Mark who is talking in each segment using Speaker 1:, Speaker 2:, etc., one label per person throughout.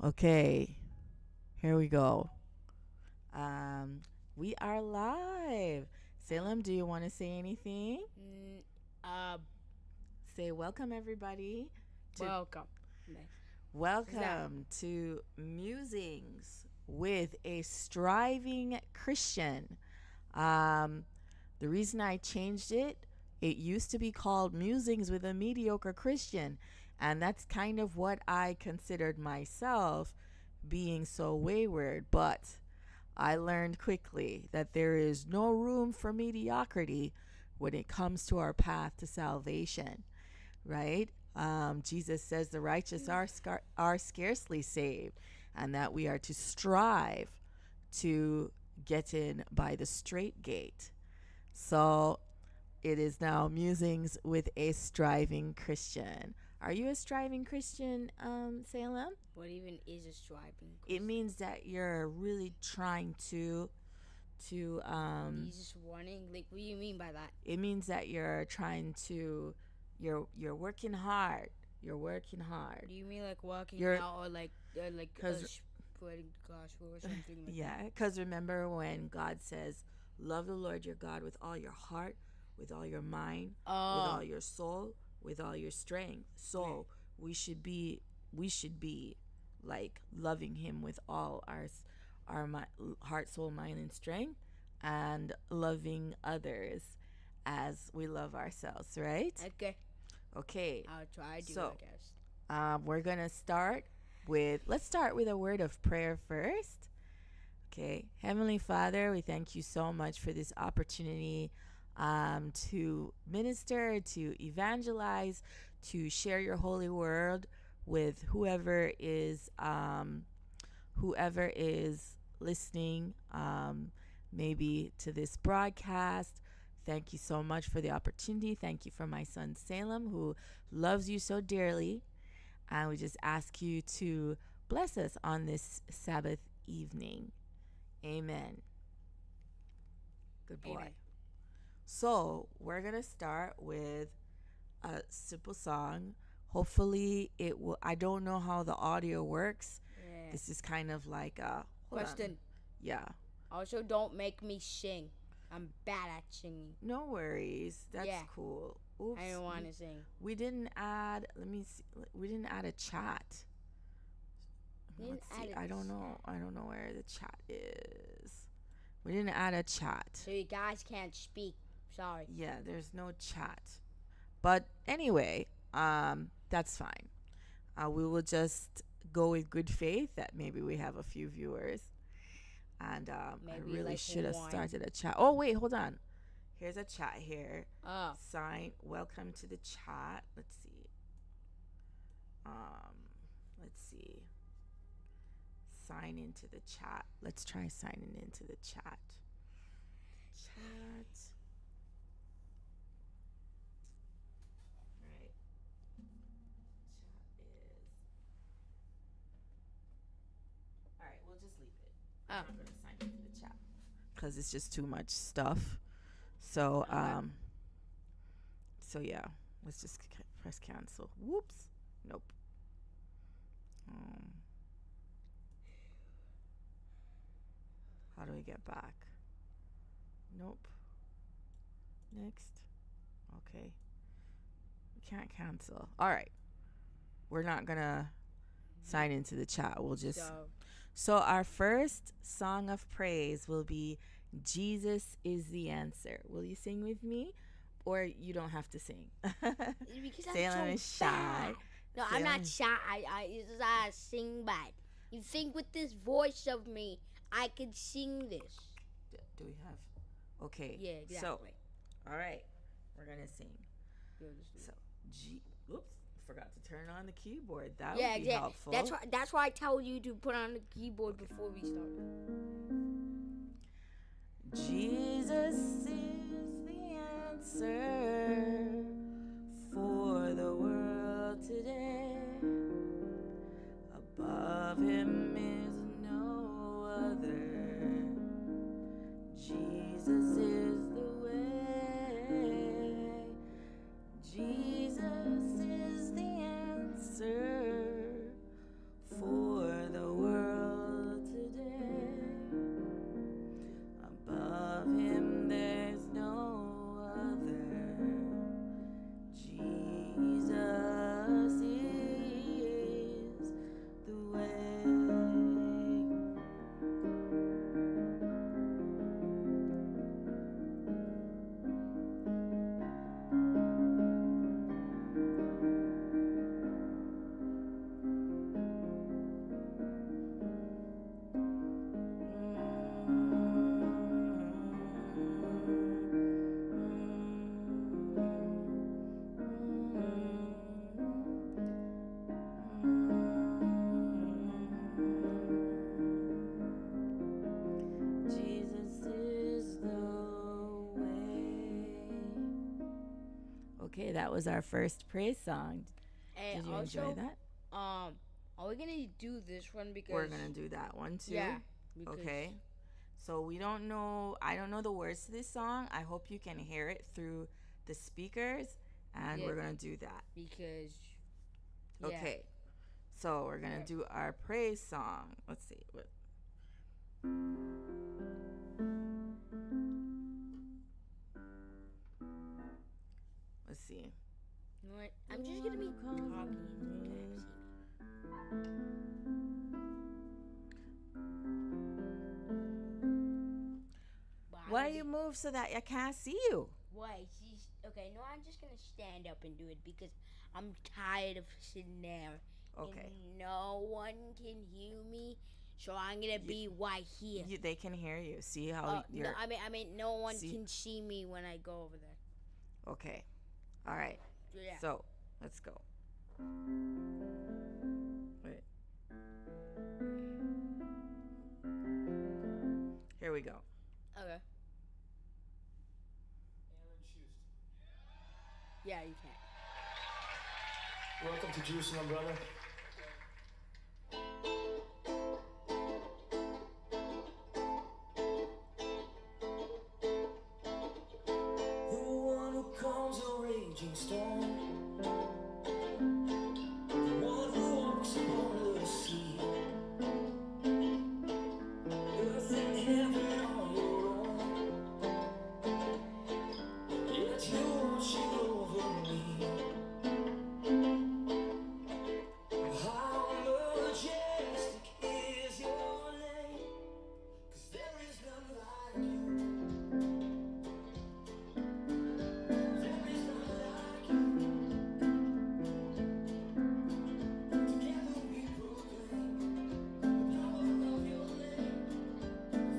Speaker 1: Okay, here we go. We are live. Salem, do you want to say anything?
Speaker 2: Mm, uh,
Speaker 1: Say welcome, everybody.
Speaker 2: welcome.
Speaker 1: Welcome to Musings with a Striving Christian. Um, the reason I changed it, it used to be called Musings with a Mediocre Christian. And that's kind of what I considered myself, being so wayward. But I learned quickly that there is no room for mediocrity when it comes to our path to salvation, right? Jesus says the righteous are scarcely saved, and that we are to strive to get in by the straight gate. So it is now Musings with a Striving Christian. Are you a striving Christian, Salem?
Speaker 2: What even is a striving?
Speaker 1: It means that you're really trying to
Speaker 2: You just wanting. Like, what do you mean by that?
Speaker 1: it means that you're trying to you're working hard. You're working hard.
Speaker 2: Do you mean like walking
Speaker 1: You're
Speaker 2: out or like
Speaker 1: because
Speaker 2: spreading the gospel or something like
Speaker 1: yeah,
Speaker 2: that?
Speaker 1: because remember when God says, "Love the Lord your God with all your heart, with all your mind, with
Speaker 2: Oh,
Speaker 1: all your soul, with all your strength." So we should be like loving Him with all our heart, soul, mind, and strength, and loving others as we love ourselves. Right?
Speaker 2: okay.
Speaker 1: Okay.
Speaker 2: I'll try to.
Speaker 1: So
Speaker 2: I guess.
Speaker 1: we're gonna start with let's start with a word of prayer first. Okay. Heavenly Father, we thank you so much for this opportunity to minister, to evangelize, to share your holy word with whoever is listening, maybe to this broadcast. Thank you so much for the opportunity. Thank you for my son Salem, who loves you so dearly. And we just ask you to bless us on this Sabbath evening. Amen. Good boy.
Speaker 2: Amen.
Speaker 1: So we're gonna start with a simple song. Hopefully it will. I don't know how the audio works.
Speaker 2: Yeah.
Speaker 1: This is kind of like a hold on.
Speaker 2: Question.
Speaker 1: Yeah.
Speaker 2: Also, don't make me sing. I'm bad at singing.
Speaker 1: No worries. That's
Speaker 2: Yeah.
Speaker 1: cool. Oops.
Speaker 2: I don't want to sing.
Speaker 1: We didn't add. Let me see. We didn't add a chat. Let's see. I don't know. I don't know where the chat is. We didn't add a chat.
Speaker 2: So you guys can't speak. Sorry.
Speaker 1: Yeah, there's no chat. But anyway, that's fine. We will just go with good faith that maybe we have a few viewers. And I
Speaker 2: Maybe
Speaker 1: really
Speaker 2: like
Speaker 1: should have
Speaker 2: one.
Speaker 1: started a chat. Oh, wait, hold on. Here's a chat here.
Speaker 2: Oh.
Speaker 1: Sign. Welcome to the chat. Let's see. Let's see. Sign into the chat. Let's try signing into the chat. Chat. Right. Chat is. All right, we'll just leave it.
Speaker 2: Oh.
Speaker 1: I'm not gonna sign into the chat because it's just too much stuff. So so yeah, let's just press cancel. Whoops. Nope. How do we get back? Nope. Next. Okay. We can't cancel. All right. We're not gonna sign into the chat. We'll just. So our first song of praise will be "Jesus is the Answer." Will you sing with me, or you don't have to sing?
Speaker 2: Because I'm
Speaker 1: Salem
Speaker 2: so
Speaker 1: is shy.
Speaker 2: bad. No, I'm not shy. I sing bad. You think with this voice of me, I could sing this?
Speaker 1: Do we have? Okay.
Speaker 2: Yeah, exactly.
Speaker 1: So, all right, we're gonna sing. So Oops, forgot to turn on the keyboard. That would be helpful.
Speaker 2: That's why I tell you to put on the keyboard before we start.
Speaker 1: Jesus is the answer for the world today. Above him is no other. Jesus is the way. Jesus is the answer for Okay, that was our first praise song.
Speaker 2: And
Speaker 1: Did you
Speaker 2: also,
Speaker 1: enjoy that?
Speaker 2: are we gonna do this one because
Speaker 1: We're gonna do that one too.
Speaker 2: yeah.
Speaker 1: Okay. So we don't know. I don't know the words to this song. I hope you can hear it through the speakers, and
Speaker 2: Yeah.
Speaker 1: we're gonna do that.
Speaker 2: Because yeah.
Speaker 1: Okay. So we're gonna do our praise song. Let's see. Let's see.
Speaker 2: You know what? I'm just gonna be talking.
Speaker 1: Why you move so that I can't see you?
Speaker 2: Why? She's okay. No, I'm just gonna stand up and do it because I'm tired of sitting there.
Speaker 1: Okay.
Speaker 2: And no one can hear me, so I'm gonna be right here.
Speaker 1: They can hear you. See how you're.
Speaker 2: No, I mean, no one can see me when I go over there.
Speaker 1: Okay. All right.
Speaker 2: Yeah.
Speaker 1: So let's go. Wait. Here we go.
Speaker 2: Okay. Yeah, you can.
Speaker 3: Welcome to Jerusalem, brother. The one who calms a raging storm, the one who walks upon the sea, earth and heaven on your own, yet you're watching over me. How majestic is your name, 'cause there is none like you. There is none like you. Together we proclaim the power of your name.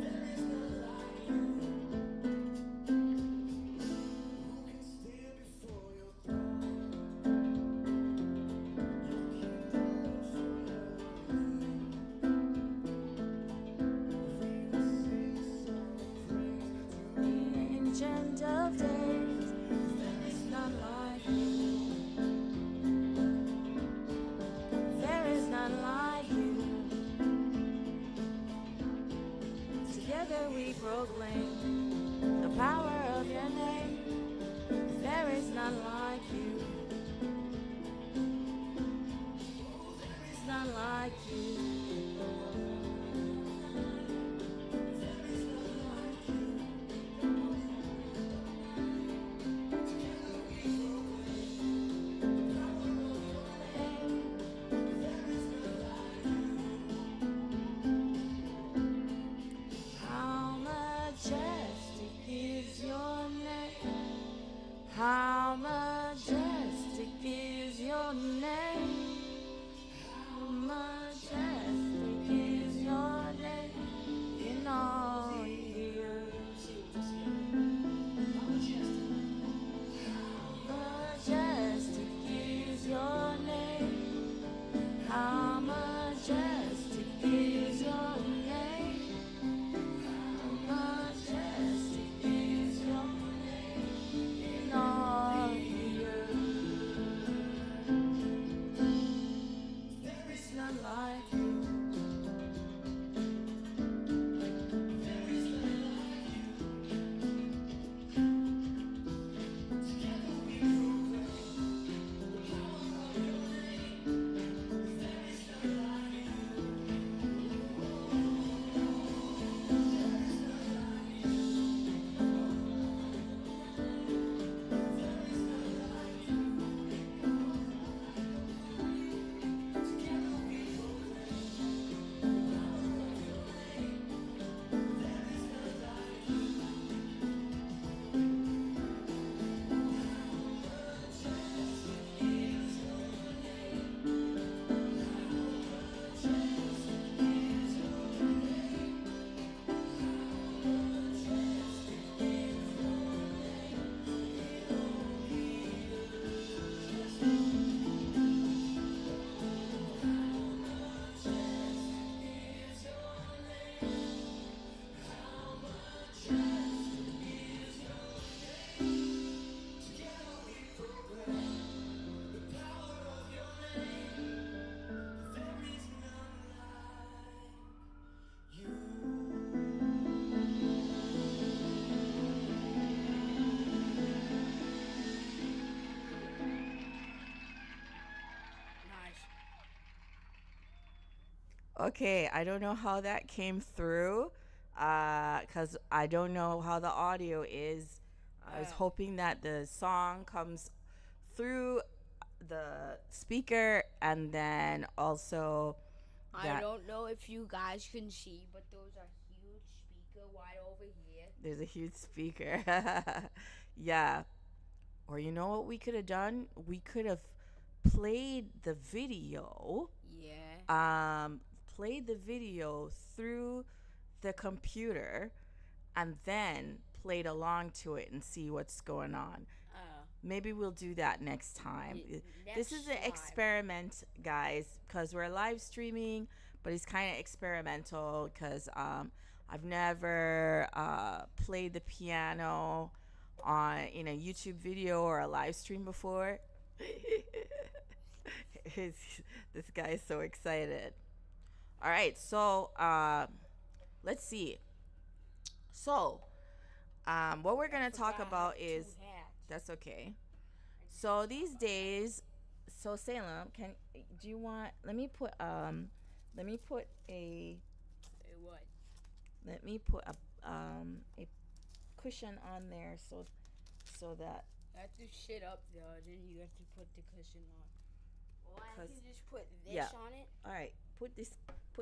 Speaker 3: There is none like you. Who can stand before your throne?
Speaker 1: Ancient of days, there is none like you. There is none like you. Together we proclaim the power of your name. There is none like you. There is none like you. How majestic is your name? How majestic is your name? How majestic is your name in all the earth? How majestic is your name? How majestic is your name? How majestic is your name in all the earth? There is none like you. There is none like you. Together we proclaim the power of your name. There is none like you. Together we proclaim Okay, I don't know how that came through, cause I don't know how the audio is. I was
Speaker 2: Oh.
Speaker 1: hoping that the song comes through the speaker, and then also
Speaker 2: I
Speaker 1: that
Speaker 2: don't know if you guys can see, but those are huge speaker right over here.
Speaker 1: there's a huge speaker. Yeah. Or you know what we could have done? We could have played the video,
Speaker 2: Yeah.
Speaker 1: um, played the video through the computer, and then played along to it and see what's going on.
Speaker 2: Uh,
Speaker 1: Maybe we'll do that next time. This is
Speaker 2: next
Speaker 1: an
Speaker 2: time.
Speaker 1: experiment, guys, because we're live streaming, but it's kind of experimental because I've never played the piano on in a YouTube video or a live stream before. This guy is so excited. All right, so let's see. So, what we're gonna talk
Speaker 2: Forgot I
Speaker 1: about
Speaker 2: have
Speaker 1: is
Speaker 2: two hats.
Speaker 1: that's okay. So these days, so Salem, do you want? Let me put a
Speaker 2: Hey, what?
Speaker 1: let me put a cushion on there so that
Speaker 2: I have to sit up there, then you have to put the cushion on. Or I can
Speaker 1: 'Cause-
Speaker 2: just put this
Speaker 1: yeah.
Speaker 2: on it.
Speaker 1: all right. Put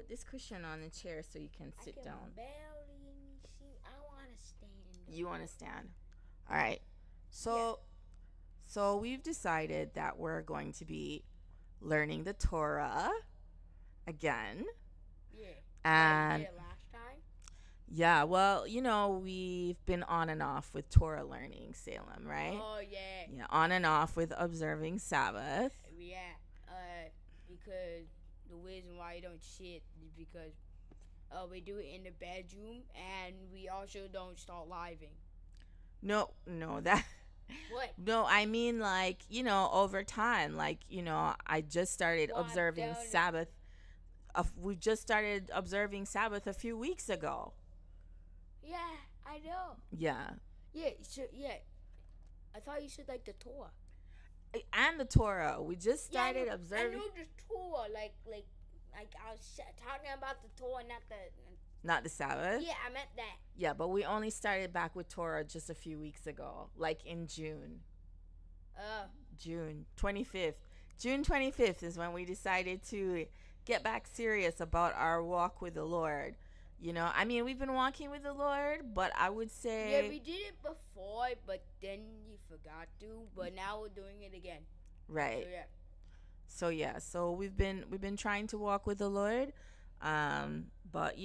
Speaker 1: this cushion on the chair so you can
Speaker 2: I
Speaker 1: sit
Speaker 2: can
Speaker 1: down.
Speaker 2: barely see. I want to stand.
Speaker 1: You want to stand? All right. So we've decided that we're going to be learning the Torah again.
Speaker 2: Yeah.
Speaker 1: And
Speaker 2: Like we did last time.
Speaker 1: yeah, well, we've been on and off with Torah learning, Salem, right?
Speaker 2: Oh yeah.
Speaker 1: Yeah, on and off with observing Sabbath.
Speaker 2: Yeah. Because the reason why you don't sit is because we do it in the bedroom, and we also don't start living.
Speaker 1: No, that
Speaker 2: What?
Speaker 1: no, I mean like, over time, like, I just started
Speaker 2: Well,
Speaker 1: observing
Speaker 2: don't-
Speaker 1: Sabbath. We just started observing Sabbath a few weeks ago.
Speaker 2: Yeah, I know.
Speaker 1: Yeah.
Speaker 2: Yeah. So yeah. I thought you said like the Torah.
Speaker 1: And the Torah. We just started
Speaker 2: I
Speaker 1: observing,
Speaker 2: know the Torah, like I was talking about the Torah, not the.
Speaker 1: not the Sabbath.
Speaker 2: Yeah, I meant that.
Speaker 1: Yeah, but we only started back with Torah just a few weeks ago, like in June. June 25th. June 25th is when we decided to get back serious about our walk with the Lord. I mean, we've been walking with the Lord, but I would say
Speaker 2: Yeah, we did it before, but then you forgot to. But now we're doing it again.
Speaker 1: right.
Speaker 2: So yeah.
Speaker 1: So we've been trying to walk with the Lord. But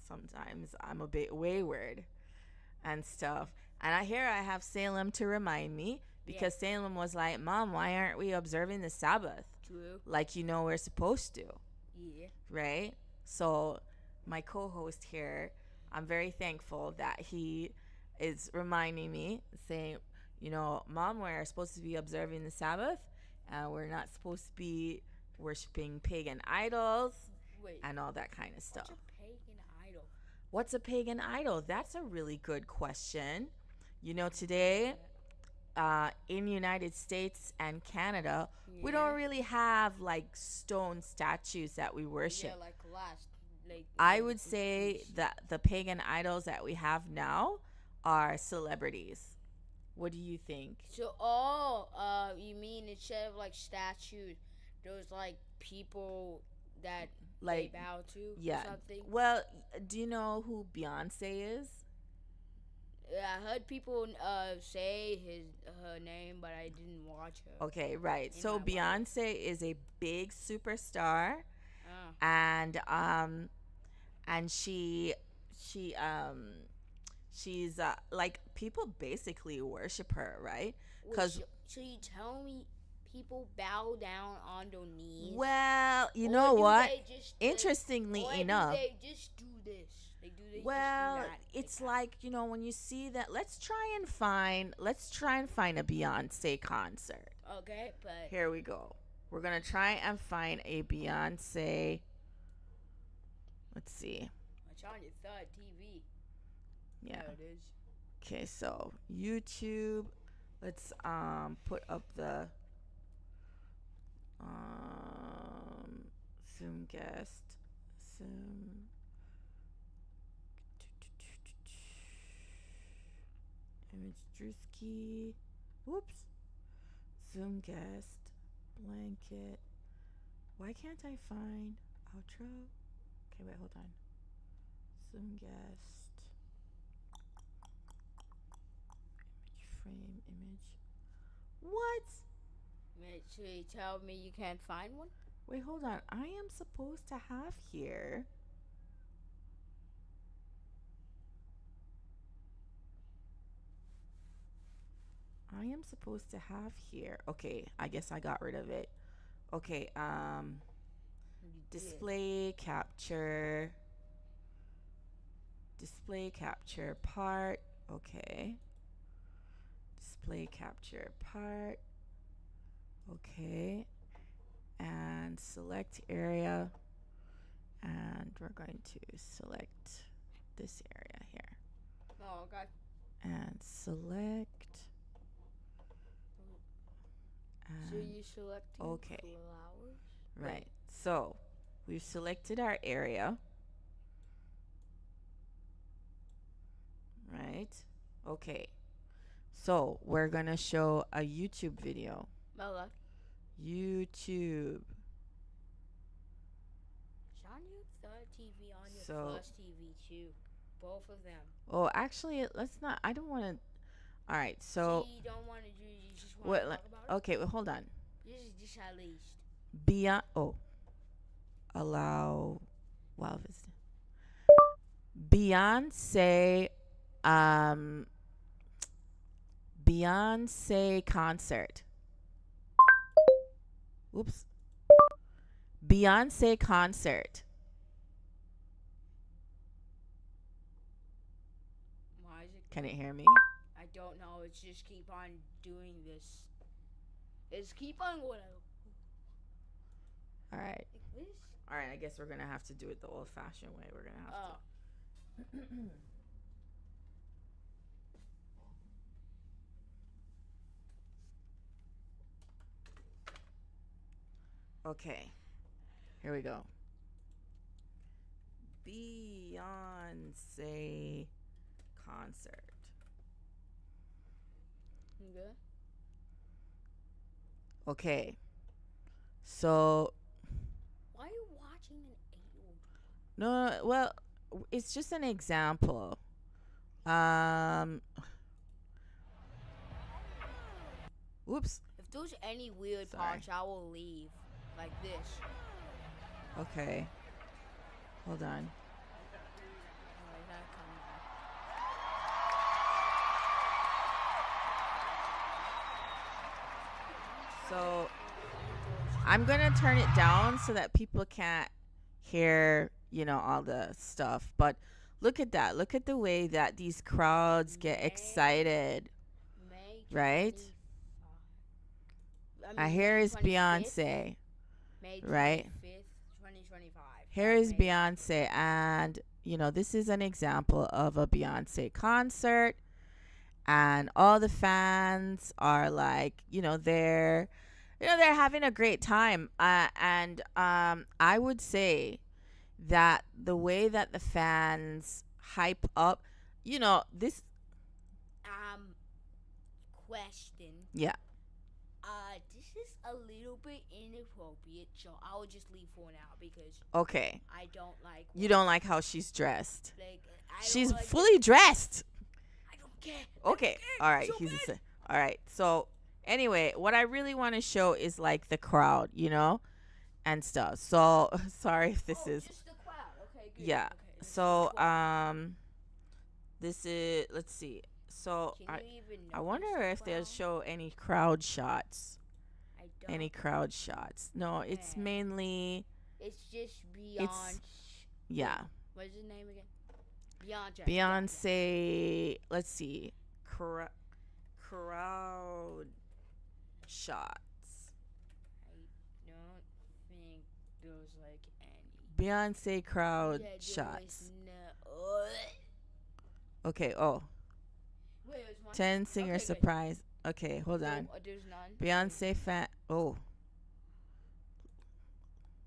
Speaker 1: sometimes I'm a bit wayward and stuff. And I have Salem to remind me because Salem was like, "Mom, why aren't we observing the Sabbath
Speaker 2: True.
Speaker 1: like we're supposed to?"
Speaker 2: Yeah.
Speaker 1: Right? So my co-host here, I'm very thankful that he is reminding me, saying, Mom, we're supposed to be observing the Sabbath, and we're not supposed to be worshiping pagan idols
Speaker 2: Wait.
Speaker 1: and all that kind of
Speaker 2: What's
Speaker 1: stuff.
Speaker 2: a pagan idol?
Speaker 1: What's a pagan idol? That's a really good question. Today, in United States and Canada, we
Speaker 2: Yeah.
Speaker 1: don't really have like stone statues that we worship.
Speaker 2: Yeah, like last. Like.
Speaker 1: I would say that the pagan idols that we have now are celebrities. What do you think?
Speaker 2: So, you mean instead of like statues, those like people that
Speaker 1: Like,
Speaker 2: they bow to?
Speaker 1: yeah.
Speaker 2: Or something.
Speaker 1: Well, do you know who Beyonce is?
Speaker 2: Yeah, I heard people say her name, but I didn't watch her.
Speaker 1: Okay, right.
Speaker 2: In
Speaker 1: So
Speaker 2: my life.
Speaker 1: Beyonce is a big superstar,
Speaker 2: Oh.
Speaker 1: and she's like people basically worship her, right?
Speaker 2: Wait,
Speaker 1: 'Cause-
Speaker 2: so you tell me people bow down on their knees?
Speaker 1: Well, you
Speaker 2: Or
Speaker 1: know
Speaker 2: do
Speaker 1: what?
Speaker 2: they just,
Speaker 1: Interestingly
Speaker 2: or
Speaker 1: enough,
Speaker 2: do they just do this? They
Speaker 1: well,
Speaker 2: just do that?
Speaker 1: it's
Speaker 2: that?
Speaker 1: like, when you see that, let's try and find a Beyonce concert.
Speaker 2: Okay, but
Speaker 1: Here we go. We're going to try and find a Beyonce. Let's see.
Speaker 2: it's on your third TV.
Speaker 1: Yeah.
Speaker 2: There it is.
Speaker 1: Okay, so YouTube. Let's put up the Zoom guest. Zoom. Image Drewski. Whoops. Zoom guest. Blanket. Why can't I find outro? Okay, wait, hold on. Zoom guest. Image frame, image. What?
Speaker 2: Wait, so you tell me you can't find one?
Speaker 1: Wait, hold on. I am supposed to have here. I am supposed to have here. Okay, I guess I got rid of it. Okay,
Speaker 2: You did.
Speaker 1: display capture. Display capture part. Okay. Display capture part. Okay. And select area. And we're going to select this area here.
Speaker 2: Oh, okay.
Speaker 1: And select.
Speaker 2: So
Speaker 1: And
Speaker 2: you selecting
Speaker 1: okay.
Speaker 2: flowers?
Speaker 1: right. So we've selected our area. Right. Okay. So we're going to show a YouTube video.
Speaker 2: Mela.
Speaker 1: YouTube.
Speaker 2: On your third TV, on your
Speaker 1: So-
Speaker 2: first TV too. Both of them.
Speaker 1: Oh, actually, let's not. I don't want to. All right. So,
Speaker 2: See, you don't want to do. You just want
Speaker 1: what?
Speaker 2: to talk about it.
Speaker 1: Okay. Well, hold on.
Speaker 2: This is just at least.
Speaker 1: Beyond. Oh. Allow. Wow. Vista. Beyonce. Beyonce concert. Whoops. Beyonce concert.
Speaker 2: Why is it?
Speaker 1: Can it hear me?
Speaker 2: I don't know. It's just keep on doing this. It's keep on what?
Speaker 1: All right.
Speaker 2: Like this?
Speaker 1: All right. I guess we're gonna have to do it the old-fashioned way. We're gonna have
Speaker 2: Oh.
Speaker 1: to. Okay. Here we go. Beyonce concert.
Speaker 2: You good?
Speaker 1: Okay. So
Speaker 2: Why are you watching an 8-year-old?
Speaker 1: no, well, it's just an example. Whoops.
Speaker 2: If there's any weird
Speaker 1: Sorry.
Speaker 2: parts, I will leave. Like this.
Speaker 1: Okay. Hold on.
Speaker 2: Alright, that coming back.
Speaker 1: So I'm gonna turn it down so that people can't hear, all the stuff. But look at that. Look at the way that these crowds get
Speaker 2: Man.
Speaker 1: excited.
Speaker 2: May
Speaker 1: Right?
Speaker 2: 25.
Speaker 1: Here
Speaker 2: May
Speaker 1: is
Speaker 2: 25th.
Speaker 1: Beyonce.
Speaker 2: May 25th,
Speaker 1: right?
Speaker 2: 2025.
Speaker 1: Here
Speaker 2: That
Speaker 1: is
Speaker 2: May.
Speaker 1: Beyonce, and this is an example of a Beyonce concert, and all the fans are like, they're having a great time, and I would say that the way that the fans hype up, this,
Speaker 2: Question.
Speaker 1: yeah,
Speaker 2: This is a little bit inappropriate, so I will just leave for now because
Speaker 1: okay,
Speaker 2: I don't like.
Speaker 1: you don't like how she's dressed.
Speaker 2: Like, I don't
Speaker 1: She's
Speaker 2: like the-
Speaker 1: fully dressed.
Speaker 2: I don't care.
Speaker 1: Okay. All right.
Speaker 2: So
Speaker 1: He's
Speaker 2: bad.
Speaker 1: all right. So anyway, what I really want to show is like the crowd, and stuff. So sorry if this is
Speaker 2: Just the crowd. Okay, good.
Speaker 1: yeah.
Speaker 2: Okay, let's
Speaker 1: So
Speaker 2: do the crowd.
Speaker 1: this is let's see. So
Speaker 2: Can you even
Speaker 1: I
Speaker 2: notice
Speaker 1: wonder
Speaker 2: the
Speaker 1: if they'll
Speaker 2: crowd?
Speaker 1: show any crowd shots.
Speaker 2: I don't.
Speaker 1: Any crowd shots? No, it's
Speaker 2: Yeah.
Speaker 1: mainly
Speaker 2: It's just Beyonce.
Speaker 1: yeah.
Speaker 2: What's his name again? Beyonce.
Speaker 1: Beyonce. Let's see. Crowd shots.
Speaker 2: I don't think there's like any.
Speaker 1: Beyonce crowd
Speaker 2: Yeah, there
Speaker 1: shots.
Speaker 2: was
Speaker 1: Okay. Oh.
Speaker 2: Wait, there's one.
Speaker 1: 10 singer
Speaker 2: Okay, good.
Speaker 1: surprise. Okay, hold on.
Speaker 2: There's none.
Speaker 1: Beyonce fan. Oh.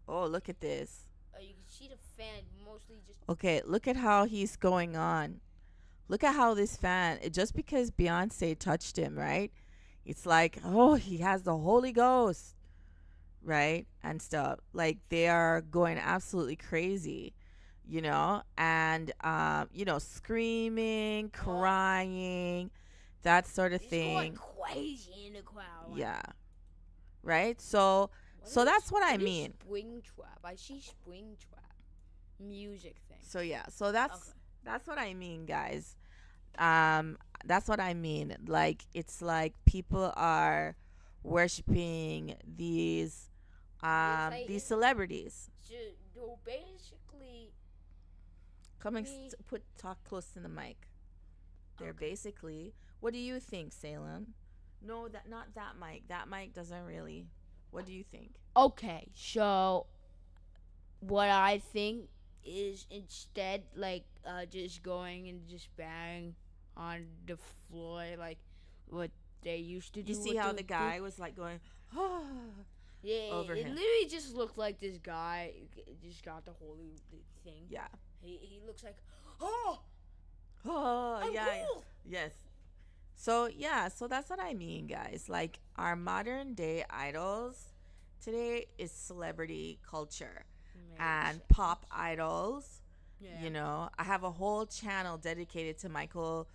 Speaker 1: Oh, look at this.
Speaker 2: You can see the fan mostly just.
Speaker 1: Okay, look at how he's going on. Look at how this fan, just because Beyonce touched him, right? It's like, oh, he has the Holy Ghost, right? And stuff. Like they are going absolutely crazy, and screaming, crying, that sort of
Speaker 2: He's going
Speaker 1: thing.
Speaker 2: crazy in the crowd. Like,
Speaker 1: Yeah. Right? So
Speaker 2: what
Speaker 1: that's what I
Speaker 2: is
Speaker 1: mean.
Speaker 2: Spring trap. I see spring trap music thing.
Speaker 1: So yeah, so that's
Speaker 2: Okay.
Speaker 1: that's what I mean, guys. That's what I mean. Like it's like people are worshiping these celebrities.
Speaker 2: So basically,
Speaker 1: Come and
Speaker 2: Me-
Speaker 1: talk close to the mic. They're
Speaker 2: Okay.
Speaker 1: basically. What do you think, Salem? No, that not that mic. That mic doesn't really. What do you think?
Speaker 2: okay, so what I think is instead like just going and just bang on the floor like what they used to do.
Speaker 1: You see
Speaker 2: with
Speaker 1: how the guy was like going, oh,
Speaker 2: yeah,
Speaker 1: over
Speaker 2: it
Speaker 1: him.
Speaker 2: literally just looked like this guy just got the holy thing.
Speaker 1: yeah,
Speaker 2: He looks like, oh,
Speaker 1: oh,
Speaker 2: I'm
Speaker 1: yeah,
Speaker 2: cool.
Speaker 1: yes. So yeah, so that's what I mean, guys. Like our modern day idols today is celebrity culture and pop idols.
Speaker 2: Yeah.
Speaker 1: I have a whole channel dedicated to Michael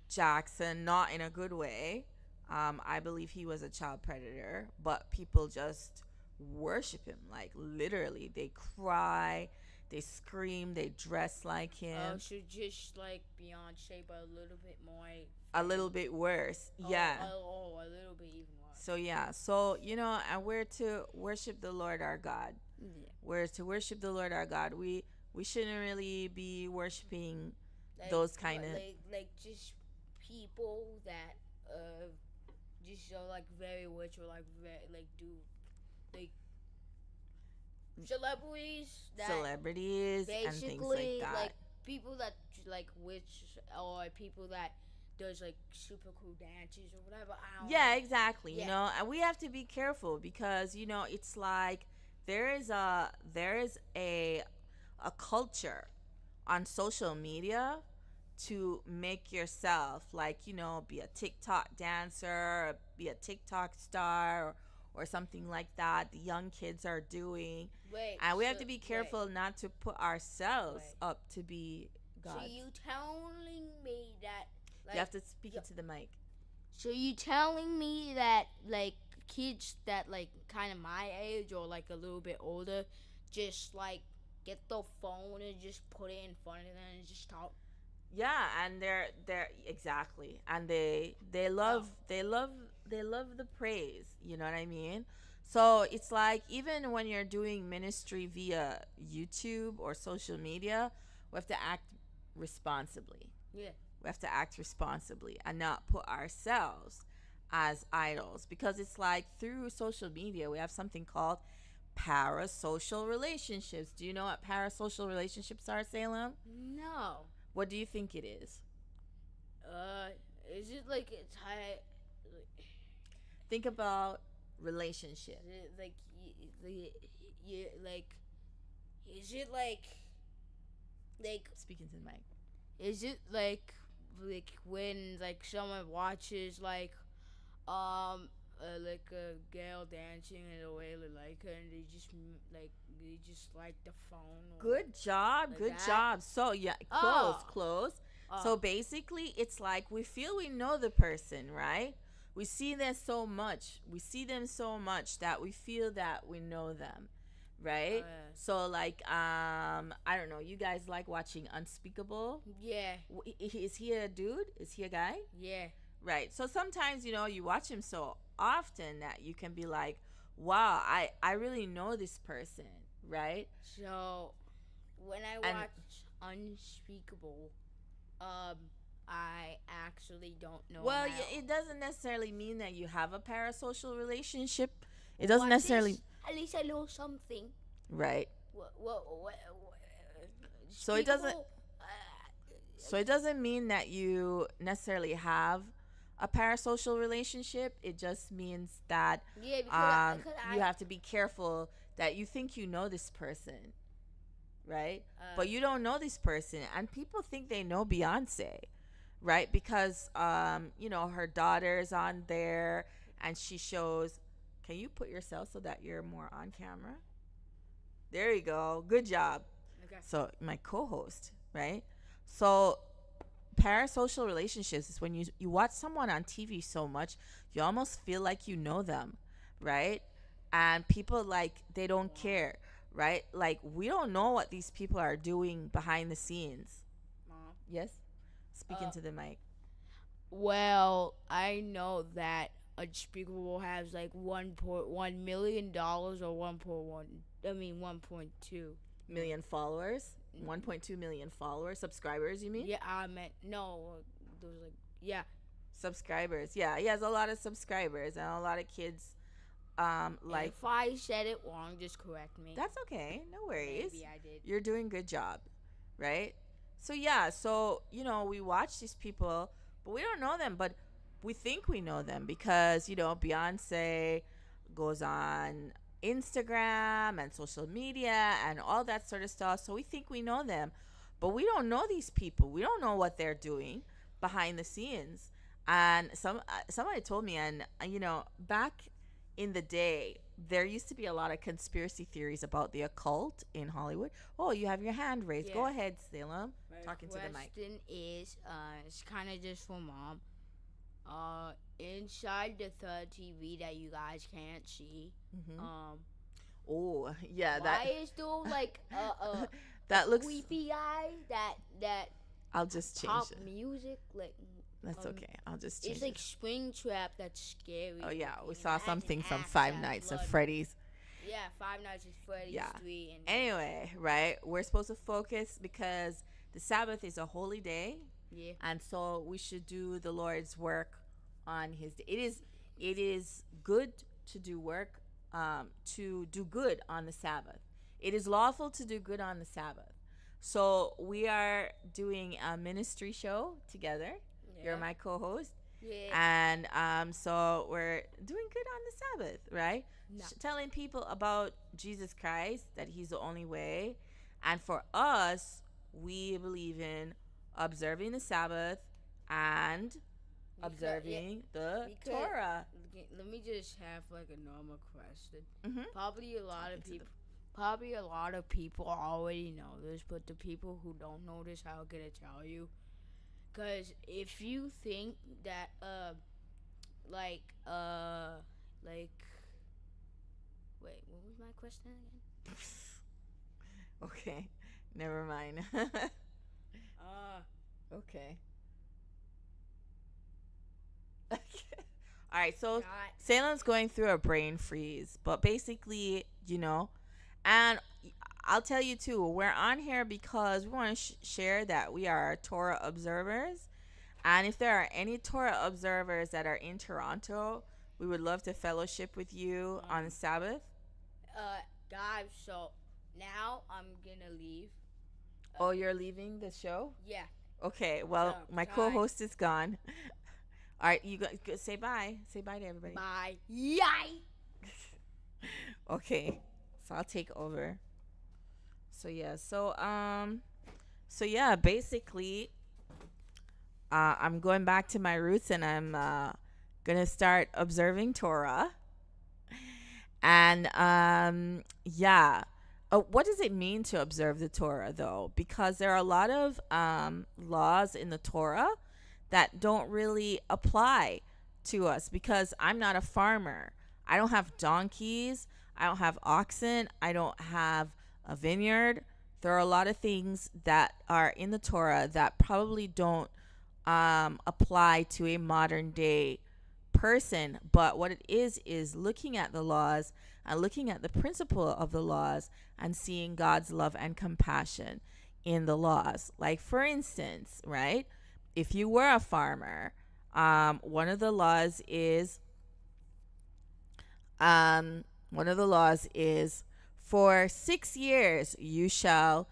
Speaker 1: Jackson, not in a good way. I believe he was a child predator, but people just worship him. Like literally, they cry, they scream, they dress like him.
Speaker 2: So just like Beyonce, but a little bit more.
Speaker 1: A little bit worse, yeah.
Speaker 2: A little bit even worse.
Speaker 1: So yeah, and we're to worship the Lord our God.
Speaker 2: Yeah.
Speaker 1: We're to worship the Lord our God. We shouldn't really be worshiping
Speaker 2: Like,
Speaker 1: those kind of.
Speaker 2: like just people that just so like very rich or like very like do like celebrities that
Speaker 1: celebrities and things
Speaker 2: basically
Speaker 1: like that.
Speaker 2: like people that like rich or people that does like super cool dances or whatever. I don't
Speaker 1: Yeah,
Speaker 2: know.
Speaker 1: exactly.
Speaker 2: Yeah.
Speaker 1: And we have to be careful because it's like there is a culture on social media to make yourself like be a TikTok dancer, be a TikTok star, or something like that. The young kids are doing,
Speaker 2: Wait,
Speaker 1: and we have
Speaker 2: so-
Speaker 1: to be
Speaker 2: wait.
Speaker 1: careful not to put ourselves
Speaker 2: Wait.
Speaker 1: up to be God.
Speaker 2: So you telling me that like
Speaker 1: You have to speak
Speaker 2: yeah.
Speaker 1: into the mic.
Speaker 2: So you telling me that like kids that like kind of my age or like a little bit older just like get the phone and just put it in front of them and just talk?
Speaker 1: Yeah, and they're exactly, and they love the praise. You know what I mean? So it's like even when you're doing ministry via YouTube or social media, we have to act responsibly.
Speaker 2: Yeah.
Speaker 1: We have to act responsibly and not put ourselves as idols, because it's like through social media we have something called parasocial relationships. Do you know what parasocial relationships are, Salem?
Speaker 2: No.
Speaker 1: What do you think it is?
Speaker 2: Is it like it's high?
Speaker 1: Think about relationship.
Speaker 2: Is it like like? Is it like
Speaker 1: Speaking to the mic.
Speaker 2: Is it like when like someone watches like a girl dancing in a way they like her and they just like the phone? Or,
Speaker 1: Good job.
Speaker 2: Like
Speaker 1: Good
Speaker 2: that?
Speaker 1: job. So yeah,
Speaker 2: Oh.
Speaker 1: close.
Speaker 2: Oh.
Speaker 1: So basically, it's like we feel we know the person, right? We see them so much. We see them so much that we feel that we know them, right?
Speaker 2: yeah.
Speaker 1: So like, I don't know. You guys like watching Unspeakable?
Speaker 2: Yeah,
Speaker 1: Is he a dude? Is he a guy?
Speaker 2: yeah.
Speaker 1: Right. So sometimes, you watch him so often that you can be like, wow, I really know this person, right?
Speaker 2: So when I
Speaker 1: And-
Speaker 2: watch Unspeakable, I actually don't know.
Speaker 1: Well,
Speaker 2: him at all.
Speaker 1: it doesn't necessarily mean that you have a parasocial relationship. It
Speaker 2: Watch
Speaker 1: doesn't
Speaker 2: this.
Speaker 1: necessarily,
Speaker 2: At least I know something.
Speaker 1: right?
Speaker 2: What
Speaker 1: So it doesn't-
Speaker 2: Unspeakable,
Speaker 1: So it doesn't mean that you necessarily have a parasocial relationship. It just means that
Speaker 2: yeah, because
Speaker 1: you have to be careful that you think you know this person, right?
Speaker 2: Uh,
Speaker 1: But you don't know this person, and people think they know Beyonce, right? Because you know, her daughter's on there, and she shows. Can you put yourself so that you're more on camera? There you go. Good job.
Speaker 2: okay.
Speaker 1: So my co-host, right? So parasocial relationships is when you watch someone on TV so much, you almost feel like you know them, right? And people like they don't care, right? Like we don't know what these people are doing behind the scenes.
Speaker 2: Mom.
Speaker 1: Yes, speaking
Speaker 2: Uh,
Speaker 1: to the mic.
Speaker 2: Well, I know that Unspeakable has like $1.1 million or 1.1. I mean 1.2.
Speaker 1: Million followers, 1.2 million followers, subscribers. You mean?
Speaker 2: Yeah, I meant no. Those like yeah.
Speaker 1: Subscribers. Yeah, he has a lot of subscribers and a lot of kids. Like
Speaker 2: If I said it wrong, just correct me.
Speaker 1: that's okay. No worries.
Speaker 2: Maybe I did.
Speaker 1: You're doing good job, right? So yeah, so you know, we watch these people, but we don't know them, but we think we know them because, you know, Beyonce goes on Instagram and social media and all that sort of stuff. So we think we know them, but we don't know these people. We don't know what they're doing behind the scenes. And somebody told me, and you know, back in the day, there used to be a lot of conspiracy theories about the occult in Hollywood. Oh, you have your hand raised. Go
Speaker 2: Yeah.
Speaker 1: ahead, Salem.
Speaker 2: My
Speaker 1: Talking to the mic.
Speaker 2: question is, it's kind of just for mom. Inside the third TV that you guys can't see,
Speaker 1: Hmm.
Speaker 2: um,
Speaker 1: Oh, yeah,
Speaker 2: why is there like
Speaker 1: that looks.
Speaker 2: creepy eye that
Speaker 1: I'll just change
Speaker 2: pop
Speaker 1: it.
Speaker 2: music like
Speaker 1: That's
Speaker 2: um,
Speaker 1: okay. I'll just change
Speaker 2: it's like
Speaker 1: it.
Speaker 2: Springtrap that's scary.
Speaker 1: Oh yeah, we
Speaker 2: and
Speaker 1: saw
Speaker 2: it has an
Speaker 1: something from
Speaker 2: axe
Speaker 1: Five
Speaker 2: and
Speaker 1: Nights of
Speaker 2: blood.
Speaker 1: Freddy's.
Speaker 2: Yeah, Five Nights at Freddy's
Speaker 1: Yeah.
Speaker 2: 3 and
Speaker 1: Anyway, right? We're supposed to focus because the Sabbath is a holy day,
Speaker 2: yeah.
Speaker 1: and so we should do the Lord's work on His day. It is good to do work, to do good on the Sabbath. It is lawful to do good on the Sabbath. So we are doing a ministry show together. You're
Speaker 2: Yeah.
Speaker 1: my co-host,
Speaker 2: Yeah.
Speaker 1: and so we're doing good on the Sabbath, right?
Speaker 2: No.
Speaker 1: Telling people about Jesus Christ, that He's the only way, and for us, we believe in observing the Sabbath and
Speaker 2: Because-
Speaker 1: observing the
Speaker 2: because-
Speaker 1: Torah.
Speaker 2: Let me just have like a normal question.
Speaker 1: Mm-hmm.
Speaker 2: Probably a lot of
Speaker 1: Talking to
Speaker 2: people. Probably a lot of people already know this, but the people who don't know this, I'm gonna tell you. Cause if you think that like wait, what was my question again?
Speaker 1: Okay, never mind. Okay. All right, so
Speaker 2: God,
Speaker 1: Salem's going through a brain freeze, but basically, you know, and I'll tell you too, we're on here because we want to share that we are Torah observers. And if there are any Torah observers that are in Toronto, we would love to fellowship with you on Sabbath.
Speaker 2: guys. So now I'm gonna leave.
Speaker 1: Oh, you're leaving the show?
Speaker 2: Yeah.
Speaker 1: Okay, well,
Speaker 2: So,
Speaker 1: my
Speaker 2: bye.
Speaker 1: co-host is gone. All right, you go, say bye. Say bye to everybody.
Speaker 2: Bye. Yay.
Speaker 1: Okay, so I'll take over. So yeah, so yeah, basically, I'm going back to my roots, and I'm gonna start observing Torah. And yeah, what does it mean to observe the Torah, though? Because there are a lot of laws in the Torah that don't really apply to us, because I'm not a farmer. I don't have donkeys. I don't have oxen. I don't have a vineyard. There are a lot of things that are in the Torah that probably don't apply to a modern day person. But what it is looking at the laws and looking at the principle of the laws and seeing God's love and compassion in the laws. Like, for instance, right? If you were a farmer, one of the laws is for 6 years you shall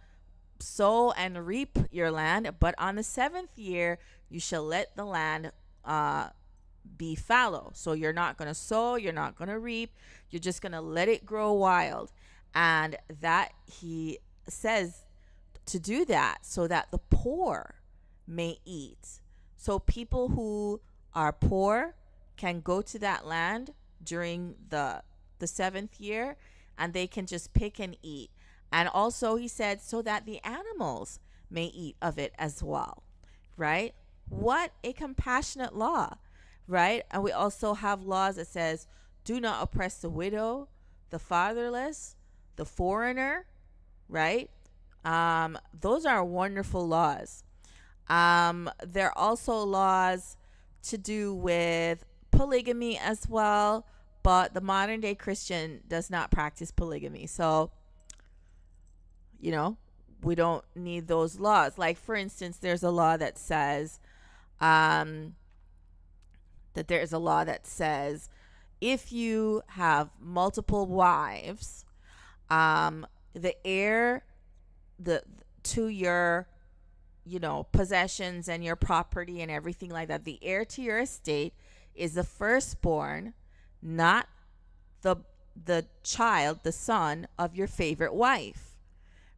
Speaker 1: sow and reap your land, but on the 7th year you shall let the land be fallow. So you're not going to sow, you're not going to reap, you're just going to let it grow wild. And that he says to do that so that the poor may eat. So people who are poor can go to that land during the seventh year, and they can just pick and eat. And also he said so that the animals may eat of it as well. Right? What a compassionate law, right? And we also have laws that says do not oppress the widow, the fatherless, the foreigner, right? Those are wonderful laws. There are also laws to do with polygamy as well, but the modern day Christian does not practice polygamy. So, you know, we don't need those laws. Like, for instance, there's a law that says, um, if you have multiple wives, the heir to your possessions and your property and everything like that, the heir to your estate is the firstborn, not the child, the son of your favorite wife.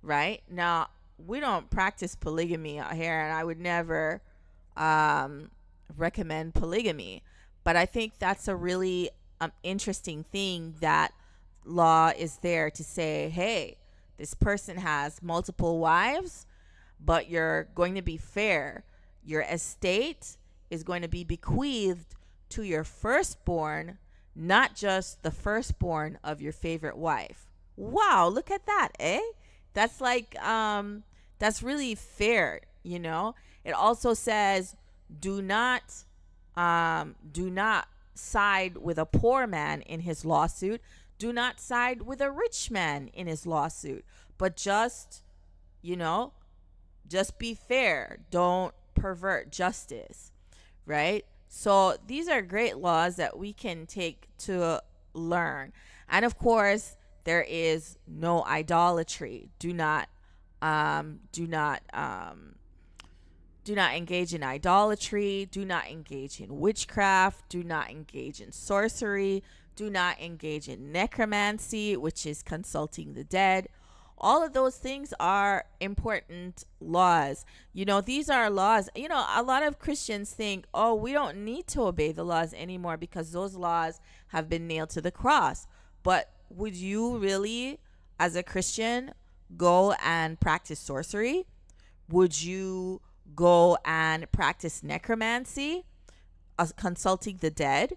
Speaker 1: Right? Now, we don't practice polygamy out here, and I would never recommend polygamy, but I think that's a really interesting thing, that law is there to say, hey, this person has multiple wives, but you're going to be fair. Your estate is going to be bequeathed to your firstborn, not just the firstborn of your favorite wife. Wow, look at that, eh? That's like that's really fair, you know? It also says do not side with a poor man in his lawsuit. Do not side with a rich man in his lawsuit. But just be fair. Don't pervert justice, right? So these are great laws that we can take to learn. And of course, there is no idolatry. Do not engage in idolatry. Do not engage in witchcraft. Do not engage in sorcery. Do not engage in necromancy, which is consulting the dead. All of those things are important laws. These are laws. A lot of Christians think, oh, we don't need to obey the laws anymore because those laws have been nailed to the cross. But would you really, as a Christian, go and practice sorcery? Would you go and practice necromancy, consulting the dead?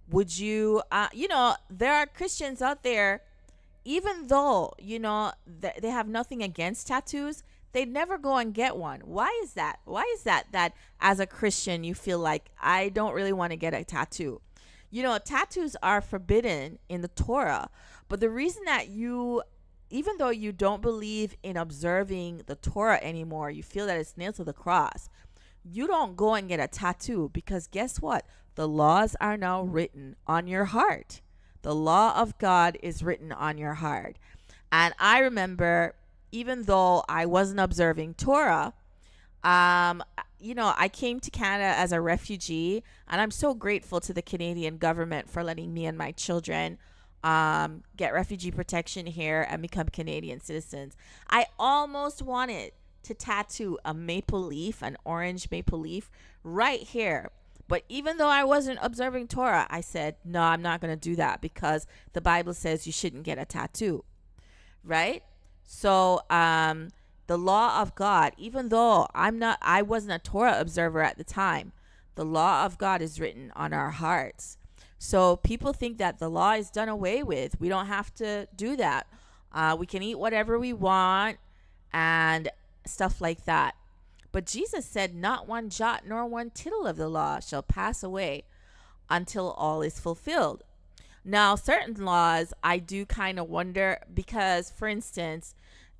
Speaker 1: Would you, there are Christians out there, even though, they have nothing against tattoos, they'd never go and get one. Why is that? Why is that as a Christian, you feel like, I don't really want to get a tattoo? Tattoos are forbidden in the Torah, but the reason that even though you don't believe in observing the Torah anymore, you feel that it's nailed to the cross, you don't go and get a tattoo, because guess what? The laws are now written on your heart. The law of God is written on your heart. And I remember, even though I wasn't observing Torah, I came to Canada as a refugee, and I'm so grateful to the Canadian government for letting me and my children get refugee protection here and become Canadian citizens. I almost wanted to tattoo a maple leaf, an orange maple leaf, right here. But even though I wasn't observing Torah, I said, no, I'm not going to do that, because the Bible says you shouldn't get a tattoo, right? So the law of God, even though I wasn't a Torah observer at the time, the law of God is written on our hearts. So people think that the law is done away with. We don't have to do that. We can eat whatever we want and stuff like that. But Jesus said, not one jot nor one tittle of the law shall pass away until all is fulfilled. Now, certain laws, I do kind of wonder, because, for instance,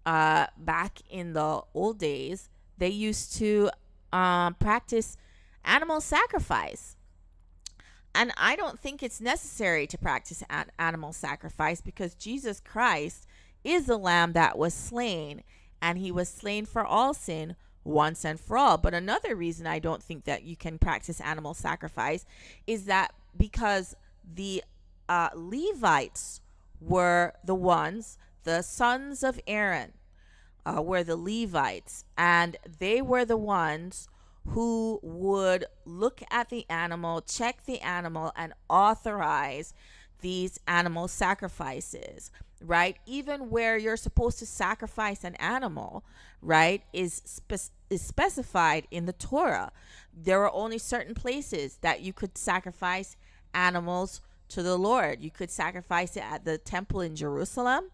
Speaker 1: back in the old days, they used to practice animal sacrifice. And I don't think it's necessary to practice animal sacrifice, because Jesus Christ is the lamb that was slain, and he was slain for all sin once and for all. But another reason I don't think that you can practice animal sacrifice is that because the Levites were the ones the sons of Aaron were the Levites, and they were the ones who would look at the animal, check the animal, and authorize these animal sacrifices, right? Even where you're supposed to sacrifice an animal, right, is specified in the Torah. There are only certain places that you could sacrifice animals to the Lord. You could sacrifice it at the temple in Jerusalem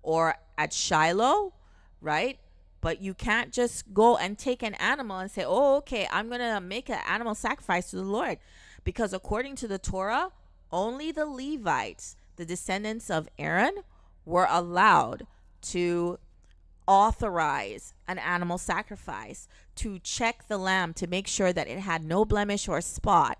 Speaker 1: or at Shiloh, right? But you can't just go and take an animal and say, oh, okay, I'm going to make an animal sacrifice to the Lord. Because according to the Torah, only the Levites, the descendants of Aaron, were allowed to authorize an animal sacrifice, to check the lamb to make sure that it had no blemish or spot,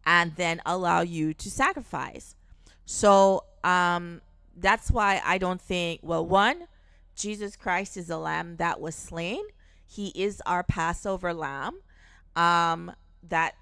Speaker 1: and then allow you to sacrifice. So that's why I don't think, well, one, Jesus Christ is a lamb that was slain. He is our Passover lamb that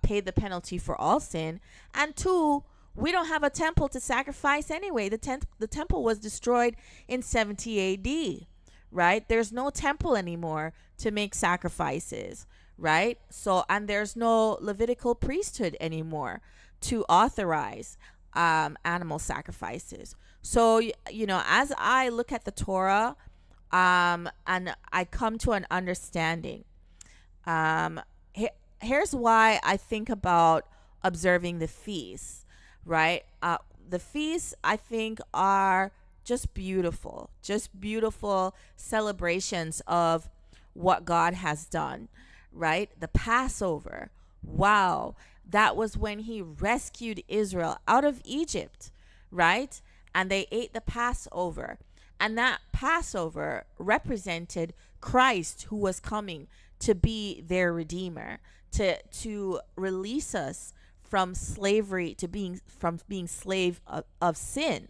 Speaker 1: paid the penalty for all sin. And two, we don't have a temple to sacrifice anyway. The temple was destroyed in 70 AD, right? There's no temple anymore to make sacrifices, right? So, and there's no Levitical priesthood anymore to authorize animal sacrifices. So, as I look at the Torah, and I come to an understanding, here's why I think about observing the feasts, right? The feasts, I think, are just beautiful celebrations of what God has done, right? The Passover, wow, that was when he rescued Israel out of Egypt, right? And they ate the Passover. And that Passover represented Christ, who was coming to be their Redeemer, to release us from slavery, from being slave of sin,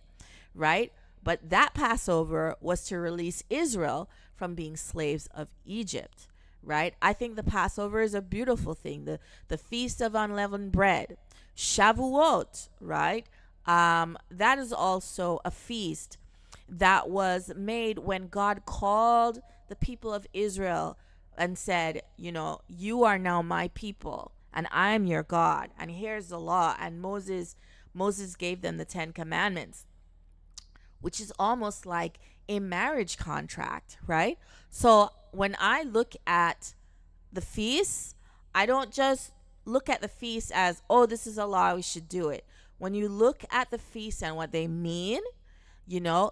Speaker 1: right? But that Passover was to release Israel from being slaves of Egypt, right? I think the Passover is a beautiful thing. The Feast of Unleavened Bread, Shavuot, right? That is also a feast that was made when God called the people of Israel and said, you are now my people and I am your God. And here's the law. And Moses gave them the 10 Commandments, which is almost like a marriage contract, right? So when I look at the feasts, I don't just look at the feast as, oh, this is a law, we should do it. When you look at the feast and what they mean,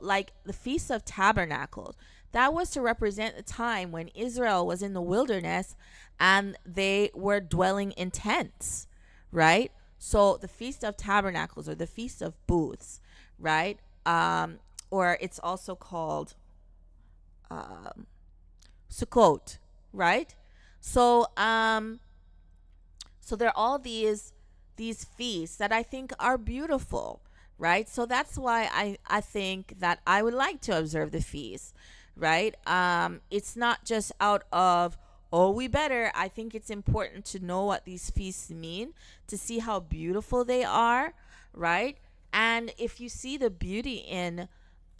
Speaker 1: like the Feast of Tabernacles, that was to represent the time when Israel was in the wilderness and they were dwelling in tents, right? So the Feast of Tabernacles, or the Feast of Booths, right? Or it's also called Sukkot, right? So there are all these feasts that I think are beautiful, right? So that's why I think that I would like to observe the feast, right? It's not just out of, oh, we better. I think it's important to know what these feasts mean, to see how beautiful they are, right? And if you see the beauty in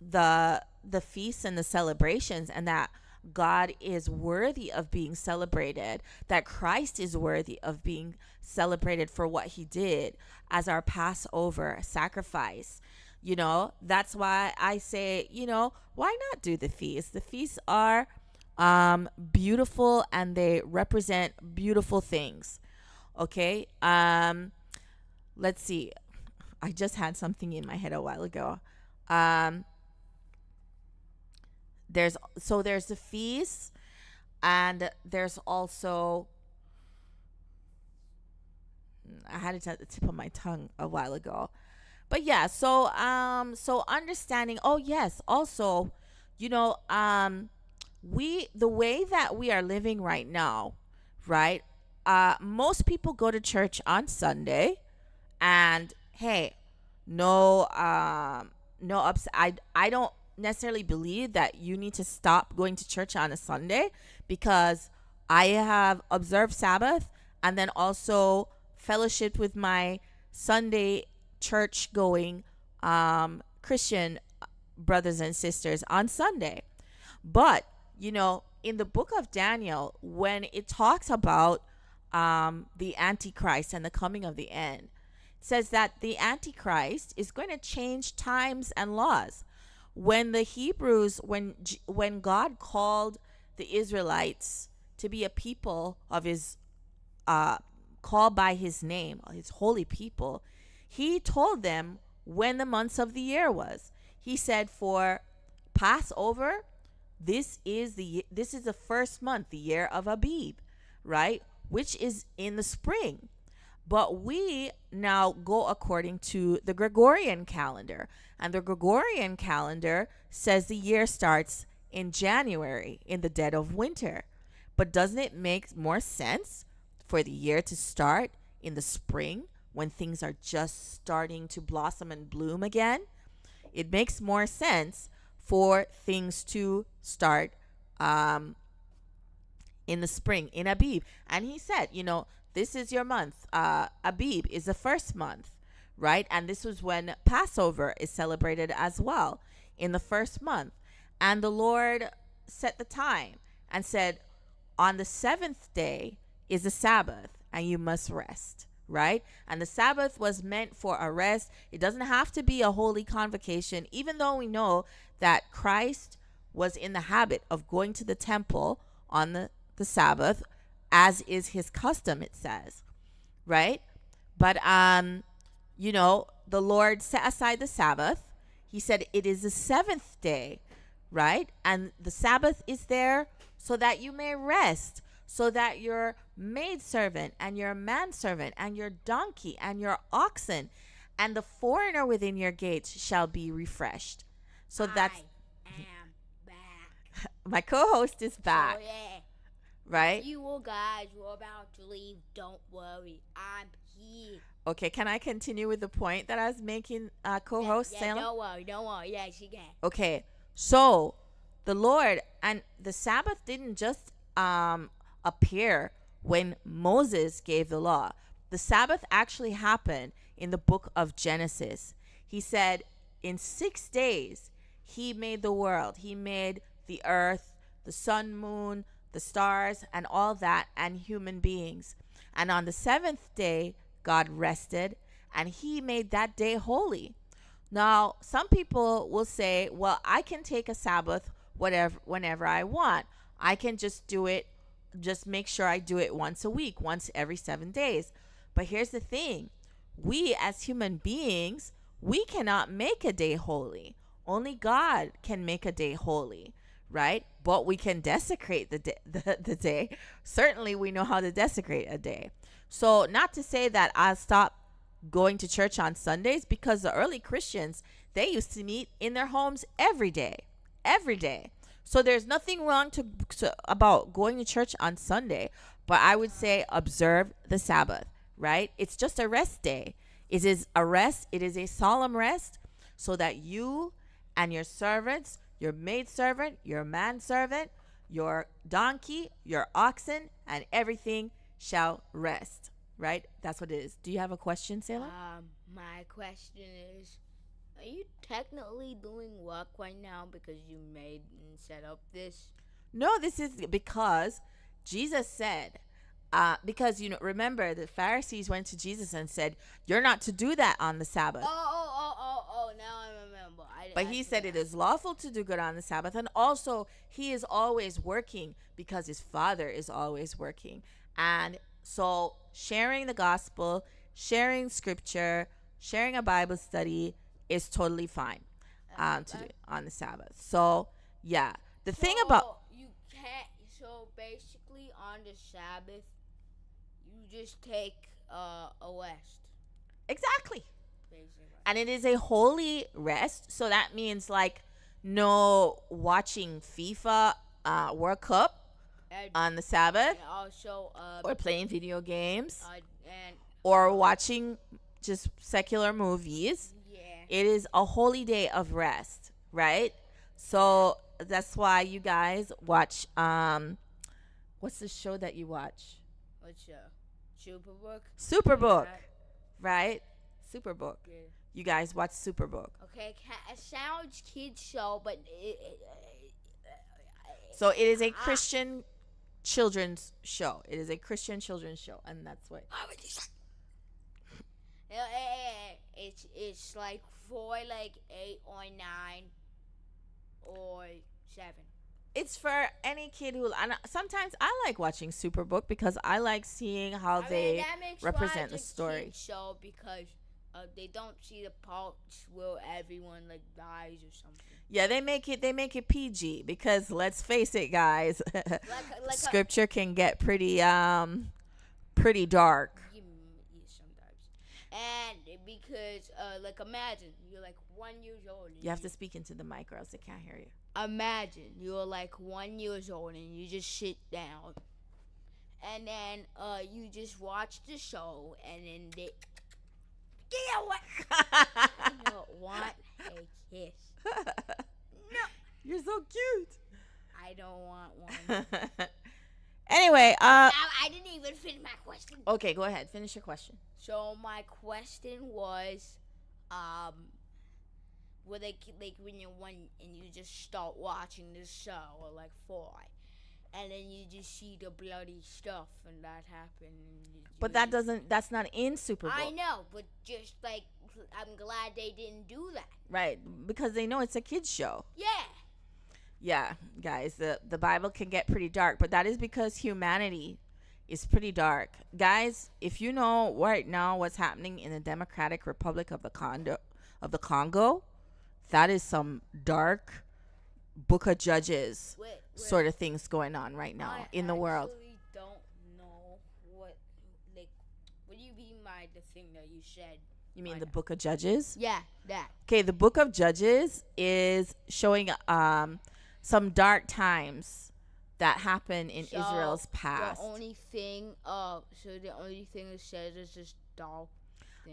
Speaker 1: the feasts and the celebrations, and that God is worthy of being celebrated, that Christ is worthy of being celebrated for what he did as our Passover sacrifice, that's why I say, why not do the feasts? The feasts are beautiful and they represent beautiful things. Okay. Let's see. I just had something in my head a while ago. There's the feast, and there's also, I had it at the tip of my tongue a while ago, but yeah. So understanding. Oh yes. Also, the way that we are living right now, right? Most people go to church on Sunday, and hey, no ups. I don't necessarily believe that you need to stop going to church on a Sunday, because I have observed Sabbath and then also fellowship with my Sunday church going Christian brothers and sisters, on Sunday. But, in the book of Daniel, when it talks about the Antichrist and the coming of the end, it says that the Antichrist is going to change times and laws. When the Hebrews, when God called the Israelites to be a people of his, called by his name, his holy people, he told them when the months of the year was. He said, for Passover, this is the first month, the year of Abib, right? Which is in the spring. But we now go according to the Gregorian calendar. And the Gregorian calendar says the year starts in January, in the dead of winter. But doesn't it make more sense for the year to start in the spring, when things are just starting to blossom and bloom again? It makes more sense for things to start in the spring, in Abib. And he said, this is your month. Abib is the first month, right? And this was when Passover is celebrated as well, in the first month. And the Lord set the time and said, on the seventh day is the Sabbath, and you must rest, right? And the Sabbath was meant for a rest. It doesn't have to be a holy convocation, even though we know that Christ was in the habit of going to the temple on the Sabbath, as is his custom, it says, right? But the Lord set aside the Sabbath. He said it is the seventh day, right? And the Sabbath is there so that you may rest, so that your maidservant and your manservant and your donkey and your oxen and the foreigner within your gates shall be refreshed. So that's
Speaker 2: I am back.
Speaker 1: my co-host is back,
Speaker 2: Oh, yeah.
Speaker 1: right?
Speaker 2: You all guys were about to leave. Don't worry. I'm here.
Speaker 1: Okay, can I continue with the point that I was making, co-host
Speaker 2: Yeah,
Speaker 1: Salem?
Speaker 2: don't worry. Yes, you can.
Speaker 1: Okay, so the Lord and the Sabbath didn't just appear when Moses gave the law. The Sabbath actually happened in the book of Genesis. He said in 6 days he made the world. He made the earth, the sun, moon, the stars, and all that, and human beings. And on the seventh day, God rested, and he made that day holy. Now, some people will say, well, I can take a Sabbath whenever I want. I can just do it, just make sure I do it once a week, once every 7 days. But here's the thing. We as human beings, we cannot make a day holy. Only God can make a day holy, right? But we can desecrate the day. Certainly we know how to desecrate a day. So not to say that I'll stop going to church on Sundays, because the early Christians, they used to meet in their homes every day. So there's nothing wrong about going to church on Sunday, but I would say observe the Sabbath, right? It's just a rest day. It is a rest. It is a solemn rest, so that you and your servants, your maidservant, your manservant, your donkey, your oxen, and everything shall rest, right? That's what it is. Do you have a question, Sailor?
Speaker 2: My question is, are you technically doing work right now because you made and set up this?
Speaker 1: No, this is because Jesus said, because, remember, the Pharisees went to Jesus and said, you're not to do that on the Sabbath.
Speaker 2: Oh, now I remember.
Speaker 1: But he said it is lawful to do good on the Sabbath. And also, he is always working because his Father is always working. And so sharing the gospel, sharing scripture, sharing a Bible study is totally fine to do on the Sabbath. So, yeah. The thing about...
Speaker 2: You can't... So, basically, on the Sabbath, you just take a rest.
Speaker 1: Exactly.
Speaker 2: Basically.
Speaker 1: And it is a holy rest. So that means, like, no watching FIFA World Cup
Speaker 2: And,
Speaker 1: on the Sabbath,
Speaker 2: and also...
Speaker 1: or playing video games,
Speaker 2: and...
Speaker 1: or watching just secular movies.
Speaker 2: Yeah.
Speaker 1: It is a holy day of rest, right? So that's why you guys watch, what's the show that you watch?
Speaker 2: What's Superbook?
Speaker 1: Superbook,
Speaker 2: Yeah.
Speaker 1: right? Superbook.
Speaker 2: Yeah.
Speaker 1: You guys watch Superbook.
Speaker 2: Okay, it sounds kids show, but
Speaker 1: So it is a Christian children's show. It is a Christian children's show, and that's what.
Speaker 2: it's like for like 8 or 9 or 7.
Speaker 1: It's for any kid who. And sometimes I like watching Superbook because I like seeing how they
Speaker 2: that makes
Speaker 1: represent
Speaker 2: why
Speaker 1: the story.
Speaker 2: Kids show because they don't see the parts where everyone like dies or something.
Speaker 1: Yeah, they make it PG because let's face it, guys. Scripture can get pretty dark.
Speaker 2: Yeah, sometimes. And because like imagine you're like 1 year old.
Speaker 1: You have to speak into the mic or else they can't hear you.
Speaker 2: Imagine you're like 1 year old and you just sit down, and then you just watch the show, and then they get away. You want a kiss? No,
Speaker 1: You're so cute.
Speaker 2: I don't want one.
Speaker 1: Anyway,
Speaker 2: I didn't even finish my question.
Speaker 1: okay, go ahead. Finish your question.
Speaker 2: So my question was, where they like when you're 1 and you just start watching the show, or like 4, and then you just see the bloody stuff and that happen.
Speaker 1: But that's not in Superbook.
Speaker 2: I know, but just like I'm glad they didn't do that.
Speaker 1: Right, because they know it's a kids show.
Speaker 2: Yeah.
Speaker 1: Yeah, guys, the Bible can get pretty dark, but that is because humanity is pretty dark. Guys, if you know right now what's happening in the Democratic Republic of the Congo, that is some dark Book of Judges
Speaker 2: Wait.
Speaker 1: sort of things going on right now in the world.
Speaker 2: I actually don't know what do you mean by the thing that you said?
Speaker 1: You mean the Book of Judges?
Speaker 2: Yeah, that.
Speaker 1: Okay, the Book of Judges is showing some dark times that happen in
Speaker 2: So,
Speaker 1: Israel's past.
Speaker 2: The only thing it says is just doll.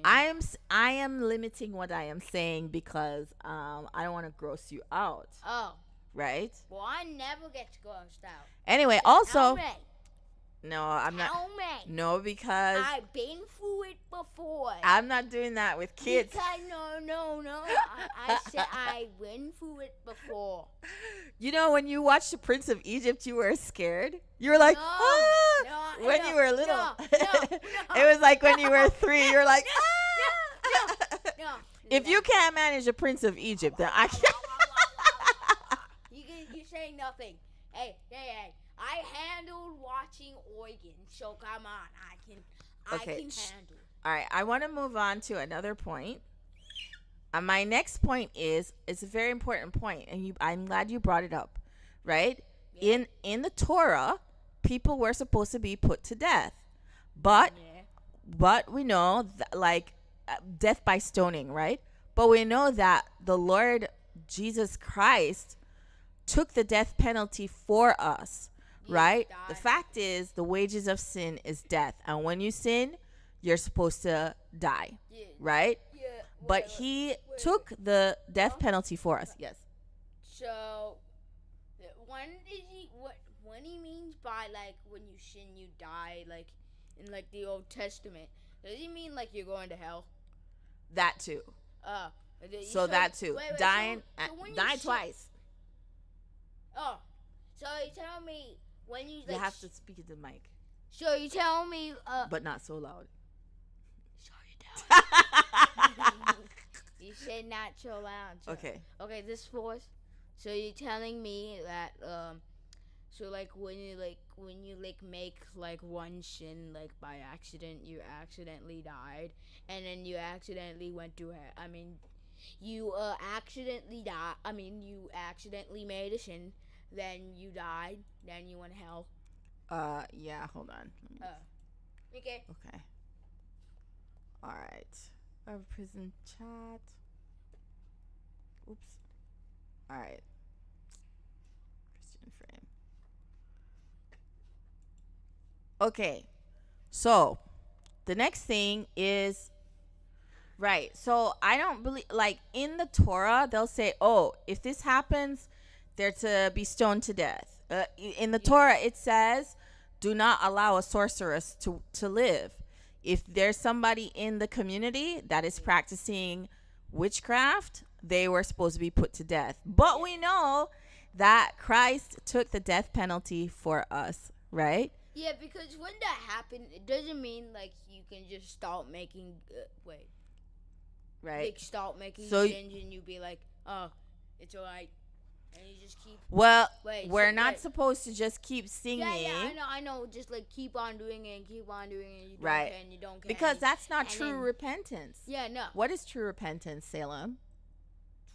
Speaker 1: I am limiting what I am saying because I don't want to gross you out,
Speaker 2: Oh,
Speaker 1: right?
Speaker 2: well, I never get to grossed out.
Speaker 1: Anyway,
Speaker 2: Tell
Speaker 1: also
Speaker 2: me.
Speaker 1: no, I'm not.
Speaker 2: Tell me.
Speaker 1: No, because
Speaker 2: I've been through it before.
Speaker 1: I'm not doing that with kids.
Speaker 2: Because, no. I said I went through it before.
Speaker 1: You know, when you watched The Prince of Egypt, you were scared. You were like, when you were little.
Speaker 2: No.
Speaker 1: It was like when you were 3. You were like,
Speaker 2: No.
Speaker 1: If you can't manage The Prince of Egypt, then I can't.
Speaker 2: You say nothing. Hey. I handled watching Oregon, so come on. I
Speaker 1: Okay.
Speaker 2: can handle.
Speaker 1: All right, I want to move on to another point. My next point is it's a very important point, and I'm glad you brought it up. Right?
Speaker 2: Yeah.
Speaker 1: In the Torah, people were supposed to be put to death, but we know that, like death by stoning, right? But we know that the Lord Jesus Christ took the death penalty for us. Right? The fact is, the wages of sin is death. And when you sin, you're supposed to die.
Speaker 2: Yeah.
Speaker 1: Right?
Speaker 2: Yeah.
Speaker 1: But he took the death penalty for us. Yes.
Speaker 2: So, when he means by like when you sin you die, like in like the Old Testament, does he mean like you're going to hell?
Speaker 1: That too.
Speaker 2: So
Speaker 1: that too.
Speaker 2: wait,
Speaker 1: Dying,
Speaker 2: so when you
Speaker 1: die
Speaker 2: sin-
Speaker 1: twice.
Speaker 2: Oh, so you tell me when you
Speaker 1: You
Speaker 2: like,
Speaker 1: have to speak into the mic,
Speaker 2: So you tell me
Speaker 1: but not so loud.
Speaker 2: you said not so loud. So.
Speaker 1: Okay.
Speaker 2: Okay, this force. So you're telling me that so like when you make like one sin like by accident, you accidentally died, and then you accidentally went to hell. I mean, you accidentally died. I mean, you accidentally made a sin, then you died, then you went to hell.
Speaker 1: Yeah. Hold on.
Speaker 2: Okay.
Speaker 1: Okay. All right. Our prison chat. Oops. All right. Christian frame. Okay. So, the next thing is right. So, I don't believe like in the Torah they'll say, "Oh, if this happens, they're to be stoned to death." In the Torah it says, "Do not allow a sorceress to live." If there's somebody in the community that is practicing witchcraft, they were supposed to be put to death. But we know that Christ took the death penalty for us, right?
Speaker 2: Yeah, because when that happened, it doesn't mean like you can just start making
Speaker 1: Right.
Speaker 2: like start making
Speaker 1: So-
Speaker 2: sins and you be like, oh, it's alright, and you just keep.
Speaker 1: Well,
Speaker 2: Wait,
Speaker 1: we're
Speaker 2: so-
Speaker 1: not
Speaker 2: wait.
Speaker 1: supposed to just keep singing.
Speaker 2: Yeah, I know. Just like keep on doing it and keep on doing it. And you don't
Speaker 1: Right.
Speaker 2: care and you don't care.
Speaker 1: Because
Speaker 2: and
Speaker 1: that's not
Speaker 2: and
Speaker 1: true
Speaker 2: then-
Speaker 1: repentance.
Speaker 2: yeah, no.
Speaker 1: What is true repentance, Salem?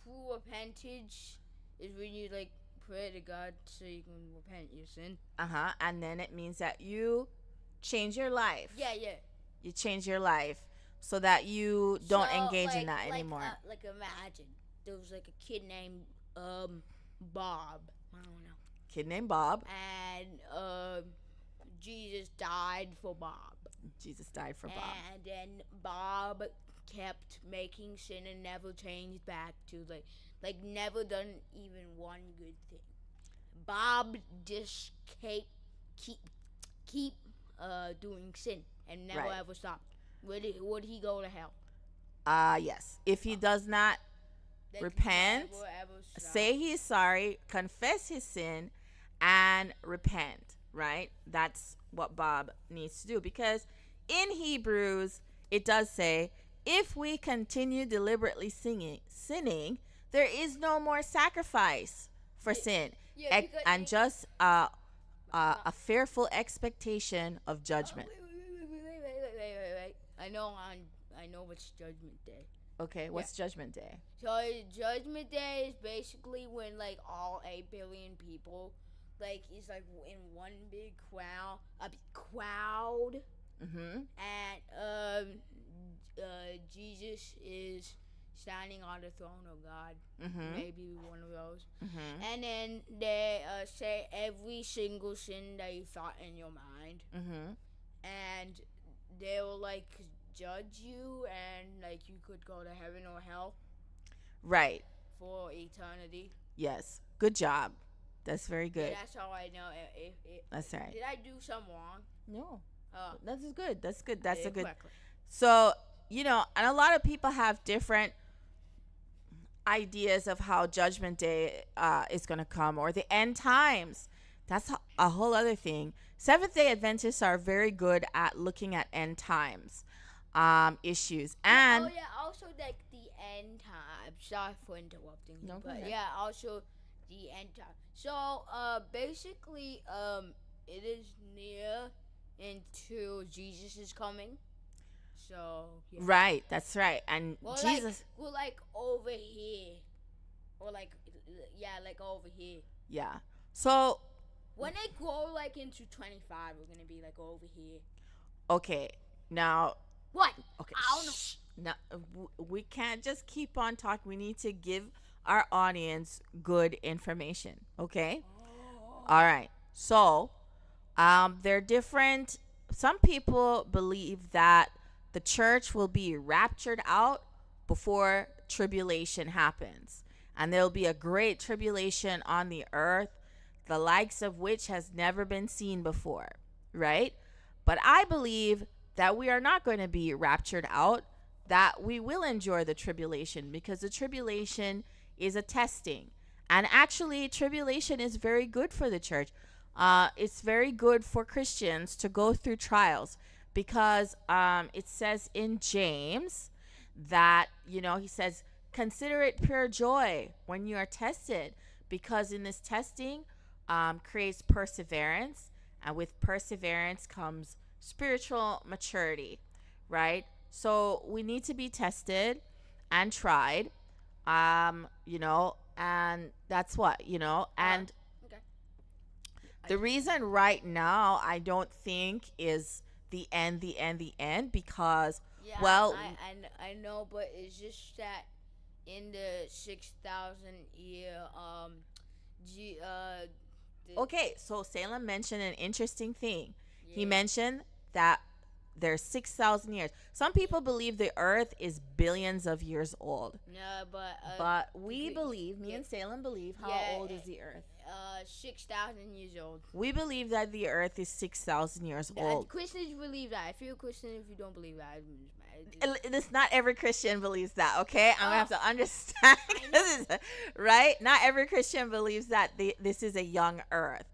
Speaker 2: True repentance is when you like pray to God so you can repent your sin.
Speaker 1: Uh-huh. And then it means that you change your life.
Speaker 2: Yeah.
Speaker 1: You change your life so that you don't
Speaker 2: So,
Speaker 1: engage in
Speaker 2: like-
Speaker 1: that anymore.
Speaker 2: Like imagine there was like a kid named Bob. I don't know.
Speaker 1: Kid named Bob.
Speaker 2: And Jesus died for Bob.
Speaker 1: Jesus died for Bob.
Speaker 2: And then Bob kept making sin and never changed back to like never done even one good thing. Bob just keep doing sin and never
Speaker 1: Right.
Speaker 2: ever stop. Would he go to hell?
Speaker 1: Yes. If he does not
Speaker 2: Like,
Speaker 1: Repent,
Speaker 2: never ever stop.
Speaker 1: say he's sorry, confess his sin, and repent, right? That's what Bob needs to do. Because in Hebrews, it does say, if we continue deliberately sinning, there is no more sacrifice for sin,
Speaker 2: Yeah, because
Speaker 1: and just a fearful expectation of judgment.
Speaker 2: Wait. I know what's Judgment Day.
Speaker 1: Okay, what's Judgment Day?
Speaker 2: So Judgment Day is basically when like all 8 billion people like is like in one big crowd,
Speaker 1: Mm-hmm.
Speaker 2: and Jesus is standing on the throne of God,
Speaker 1: Mm-hmm.
Speaker 2: maybe one of those,
Speaker 1: Mm-hmm.
Speaker 2: and then they say every single sin that you thought in your mind,
Speaker 1: Mm-hmm.
Speaker 2: and they will like judge you, and like you could go to heaven or hell
Speaker 1: Right.
Speaker 2: for eternity.
Speaker 1: Yes. Good job. That's very good.
Speaker 2: Yeah, that's how I know.
Speaker 1: That's right.
Speaker 2: Did I do something wrong?
Speaker 1: No.
Speaker 2: Oh,
Speaker 1: That's good. That's good. That's a good.
Speaker 2: exactly.
Speaker 1: So, and a lot of people have different ideas of how Judgment Day is going to come, or the end times. That's a whole other thing. Seventh-day Adventists are very good at looking at end times issues. And
Speaker 2: Oh yeah, also like the end time. Sorry for interrupting.
Speaker 1: No, go
Speaker 2: but
Speaker 1: ahead.
Speaker 2: yeah, also the end time. So basically it is near until Jesus is coming. So yeah.
Speaker 1: right, that's right. And
Speaker 2: Well,
Speaker 1: Jesus,
Speaker 2: we're like over here, or like like over here.
Speaker 1: yeah. So,
Speaker 2: When they grow like into 25, we're gonna be like over here.
Speaker 1: okay. Now,
Speaker 2: What?
Speaker 1: okay.
Speaker 2: I don't know.
Speaker 1: shh. Now, we can't just keep on talking. We need to give our audience good information, okay? All right. So, there are different. Some people believe that the church will be raptured out before tribulation happens, and there will be a great tribulation on the earth, the likes of which has never been seen before, right? But I believe that we are not going to be raptured out, that we will endure the tribulation, because the tribulation is a testing. And actually, tribulation is very good for the church. It's very good for Christians to go through trials, because it says in James that, he says, consider it pure joy when you are tested, because in this testing creates perseverance, and with perseverance comes spiritual maturity, right? So we need to be tested and tried, and that's what, and
Speaker 2: Okay.
Speaker 1: the reason right now I don't think is the end, because,
Speaker 2: Yeah,
Speaker 1: well,
Speaker 2: I know, but it's just that in the 6,000 year
Speaker 1: okay, so Salem mentioned an interesting thing. He
Speaker 2: yeah.
Speaker 1: mentioned that there's 6,000 years. Some people believe the earth is billions of years old,
Speaker 2: No,
Speaker 1: but we
Speaker 2: you-
Speaker 1: believe, me
Speaker 2: yeah.
Speaker 1: and Salem believe, how
Speaker 2: Yeah,
Speaker 1: old is the earth?
Speaker 2: 6,000 years old.
Speaker 1: We believe that the earth is 6,000 years old.
Speaker 2: Christians believe that. I feel Christian if you don't believe that.
Speaker 1: This not every Christian believes that. Okay, I'm gonna have to understand. Right? Not every Christian believes that this is a young Earth.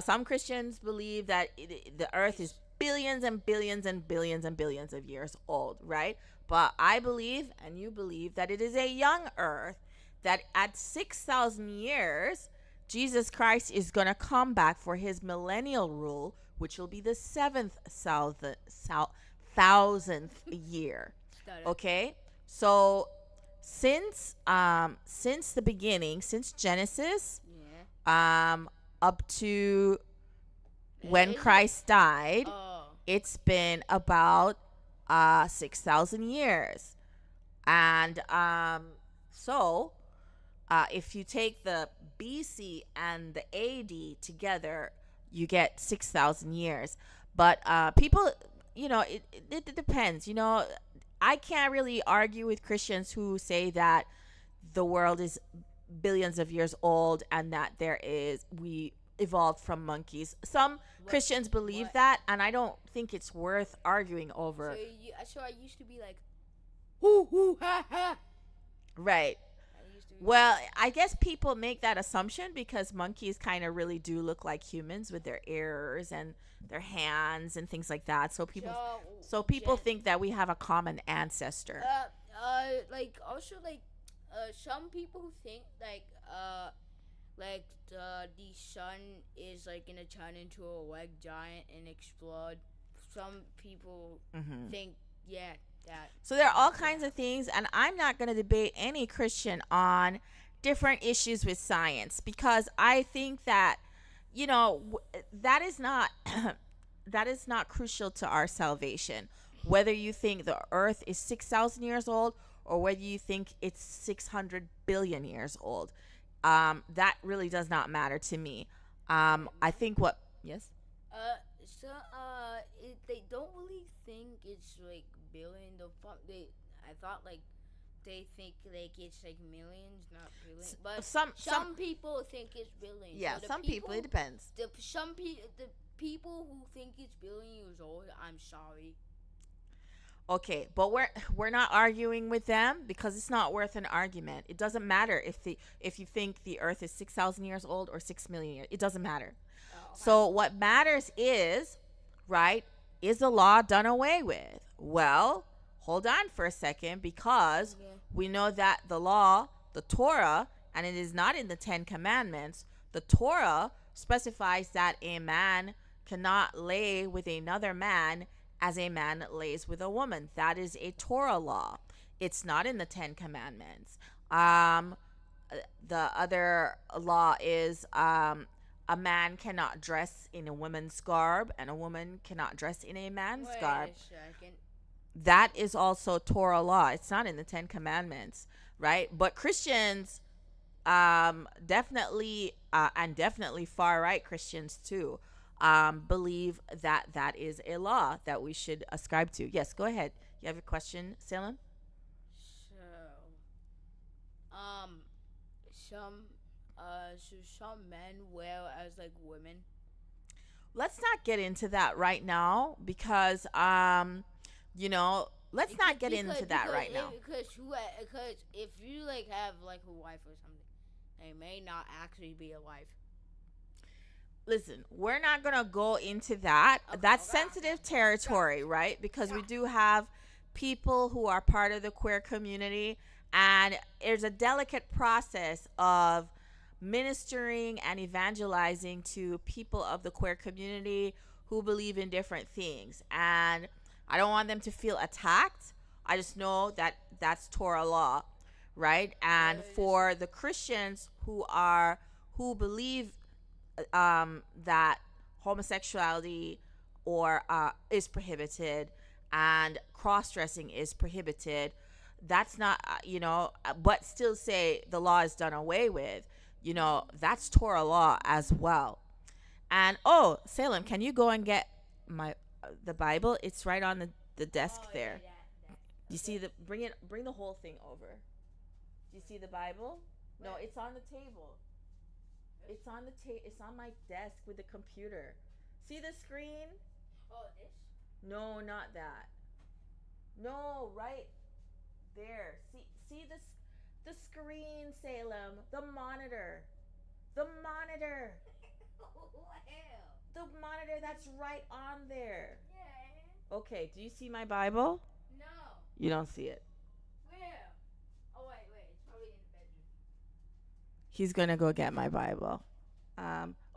Speaker 1: Some Christians believe that the Earth is billions and billions and billions and billions of years old. Right? But I believe, and you believe, that it is a young Earth. That at 6,000 years, Jesus Christ is gonna come back for his millennial rule, which will be the thousandth year.
Speaker 2: Got it.
Speaker 1: Okay, so since the beginning, since Genesis,
Speaker 2: Yeah.
Speaker 1: up to when
Speaker 2: Is it-
Speaker 1: Christ died,
Speaker 2: Oh.
Speaker 1: it's been about 6,000 years, and so if you take the BC and the AD together, you get 6,000 years. But people, it depends. I can't really argue with Christians who say that the world is billions of years old and that we evolved from monkeys. Some Christians believe
Speaker 2: what?
Speaker 1: that, and I don't think it's worth arguing over.
Speaker 2: So I used to be like, hoo hoo ha ha.
Speaker 1: Right.
Speaker 2: I used to be
Speaker 1: Well, I guess people make that assumption because monkeys kind of really do look like humans with their ears and their hands and things like that. So people
Speaker 2: Jen-
Speaker 1: think that we have a common ancestor.
Speaker 2: like also like some people think like the sun is like gonna turn into a red giant and explode. Some people
Speaker 1: Mhm.
Speaker 2: think that.
Speaker 1: So there are all kinds of things, and I'm not going to debate any Christian on different issues with science because I think that that is not that is not crucial to our salvation. Whether you think the earth is 6,000 years old or whether you think it's 600 billion years old, that really does not matter to me. I think yes.
Speaker 2: They don't really think it's like billion. I thought like they think like it's like millions, not billion. But some people think it's billions.
Speaker 1: Yeah,
Speaker 2: So the
Speaker 1: some people, it depends.
Speaker 2: The people who think it's billion years old, I'm sorry.
Speaker 1: Okay, but we're not arguing with them because it's not worth an argument. It doesn't matter if you think the earth is 6,000 years old or 6 million years. It doesn't matter.
Speaker 2: Oh,
Speaker 1: So what matters is, right, is the law done away with? Well, hold on for a second because
Speaker 2: Yeah.
Speaker 1: we know that the law, the Torah, and it is not in the 10 Commandments, the Torah specifies that a man cannot lay with another man as a man lays with a woman. That is a Torah law. It's not in the 10 Commandments. The other law is a man cannot dress in a woman's garb and a woman cannot dress in a man's
Speaker 2: Wait
Speaker 1: garb.
Speaker 2: a second.
Speaker 1: That is also Torah law. It's not in the 10 Commandments, right? But Christians definitely and definitely far right Christians too believe that that is a law that we should ascribe to. Yes, go ahead. You have a question, Salem?
Speaker 2: So some men wear as like women.
Speaker 1: Let's not get into that right now because let's not get into that right now.
Speaker 2: Because if you like have like a wife or something, they may not actually be a wife.
Speaker 1: Listen, we're not gonna go into that.
Speaker 2: Okay,
Speaker 1: That's
Speaker 2: okay,
Speaker 1: sensitive territory, right? Because we do have people who are part of the queer community, and there's a delicate process of ministering and evangelizing to people of the queer community who believe in different things. And I don't want them to feel attacked. I just know that that's Torah law, right? And for the Christians who believe that homosexuality or is prohibited and cross-dressing is prohibited, that's not but still say the law is done away with, that's Torah law as well. And Salem, can you go and get the Bible? It's right on the desk there. You see bring the whole thing over. Do you see the Bible? No, it's on the table. It's on it's on my desk with the computer. See the screen?
Speaker 2: Oh, this?
Speaker 1: No, not that. No, right there. See the screen, Salem. The monitor. The monitor. The monitor that's right on there.
Speaker 2: Yeah.
Speaker 1: Okay, do you see my Bible?
Speaker 2: No.
Speaker 1: You don't see it.
Speaker 2: Where? Oh wait. It's probably in the bedroom.
Speaker 1: He's gonna go get my Bible.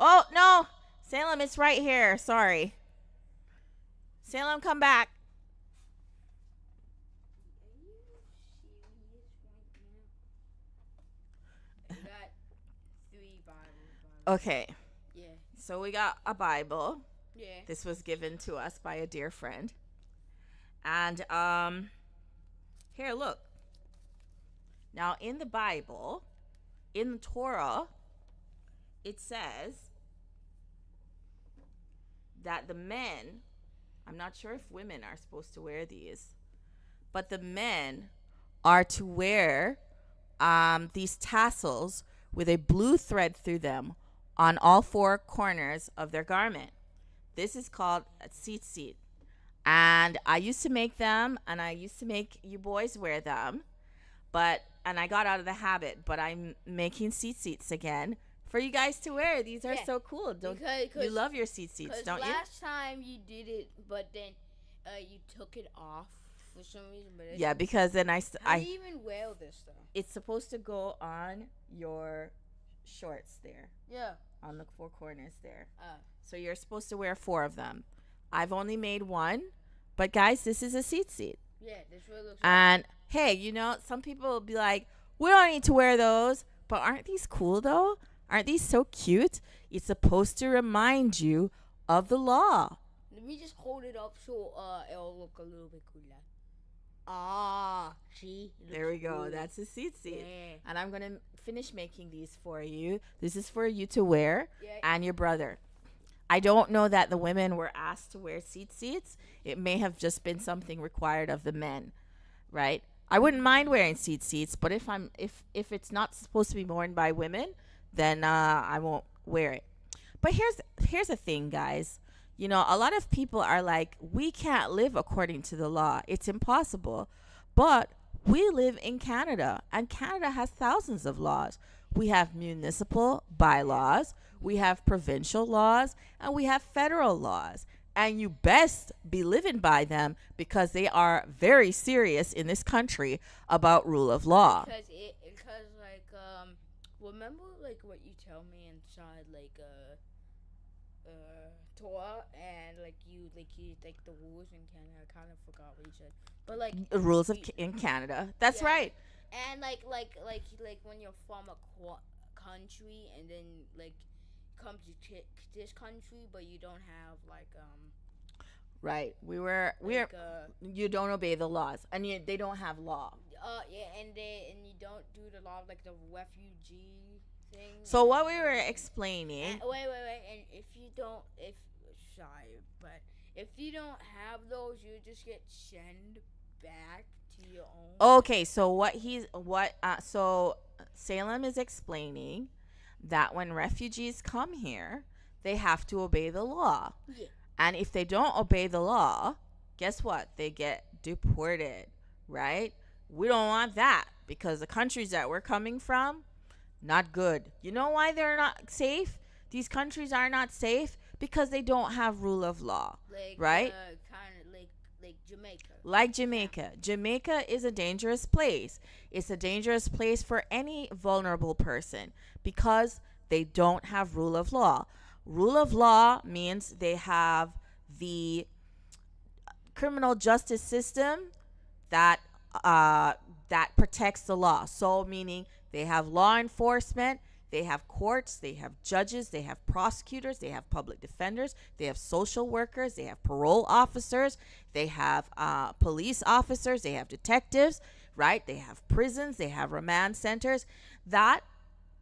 Speaker 1: Oh no, Salem, it's right here. Sorry. Salem, come back.
Speaker 2: Are you serious right now? I got 3 Bibles.
Speaker 1: Okay,
Speaker 2: Yeah.
Speaker 1: so we got a Bible.
Speaker 2: Yeah.
Speaker 1: This was given to us by a dear friend. And here, look. Now in the Bible, in the Torah, it says that the men, I'm not sure if women are supposed to wear these, but the men are to wear these tassels with a blue thread through them on all 4 corners of their garment. This is called a tzitzit. And I used to make them, and I used to make you boys wear them, and I got out of the habit, but I'm making tzitzits again for you guys to wear. These are
Speaker 2: Yeah.
Speaker 1: so cool. Don't you
Speaker 2: Because
Speaker 1: love your tzitzits, don't you?
Speaker 2: last time you did it, but then you took it off for some reason. But
Speaker 1: Yeah, because then
Speaker 2: how do you even wear this though?
Speaker 1: it's supposed to go on your shorts there,
Speaker 2: Yeah.
Speaker 1: on the 4 corners there.
Speaker 2: Uh,
Speaker 1: So you're supposed to wear 4 of them. I've only made 1, but guys, this is a tzitzit.
Speaker 2: yeah. This really looks.
Speaker 1: And hey, some people will be like, we don't need to wear those. But aren't these cool though? Aren't these so cute? It's supposed to remind you of the law.
Speaker 2: Let me just hold it up so it'll look a little bit cooler. See. It
Speaker 1: There we
Speaker 2: looks
Speaker 1: go.
Speaker 2: cool.
Speaker 1: That's a tzitzit.
Speaker 2: Yeah.
Speaker 1: And I'm going to finish making these for you. This is for you to wear
Speaker 2: Yeah.
Speaker 1: and your brother. I don't know that the women were asked to wear tzitzits. It may have just been something required of the men, right? I wouldn't mind wearing tzitzits, but if it's not supposed to be worn by women, then I won't wear it. But here's the thing, guys. A lot of people are like, we can't live according to the law. It's impossible. But we live in Canada, and Canada has thousands of laws. We have municipal bylaws, we have provincial laws, and we have federal laws. And you best be living by them because they are very serious in this country about rule of law.
Speaker 2: Because remember like what you tell me inside like Torah and like you take the rules in Canada. I kind of forgot what you said, but like
Speaker 1: Rules in Canada. That's
Speaker 2: Yeah.
Speaker 1: right.
Speaker 2: and like when you're from a country and then like come to this country, but you don't have
Speaker 1: Right. We're you don't obey the laws, and they don't have law.
Speaker 2: and you don't do the law of like the refugee thing.
Speaker 1: So what we were explaining,
Speaker 2: And, wait, and if you don't have those, you just get sent back to your own.
Speaker 1: okay, so so Salem is explaining that when refugees come here, they have to obey the law.
Speaker 2: Yeah.
Speaker 1: And if they don't obey the law, guess what? They get deported, right? We don't want that because the countries that we're coming from, not good. You know why they're not safe? These countries are not safe because they don't have rule of law,
Speaker 2: Like
Speaker 1: right?
Speaker 2: Kind of like Jamaica.
Speaker 1: Like Jamaica. Jamaica is a dangerous place. It's a dangerous place for any vulnerable person because they don't have rule of law. Rule of law means they have the criminal justice system that protects the law. So meaning they have law enforcement, they have courts, they have judges, they have prosecutors, they have public defenders, they have social workers, they have parole officers, they have police officers, they have detectives, right? They have prisons, they have remand centers. That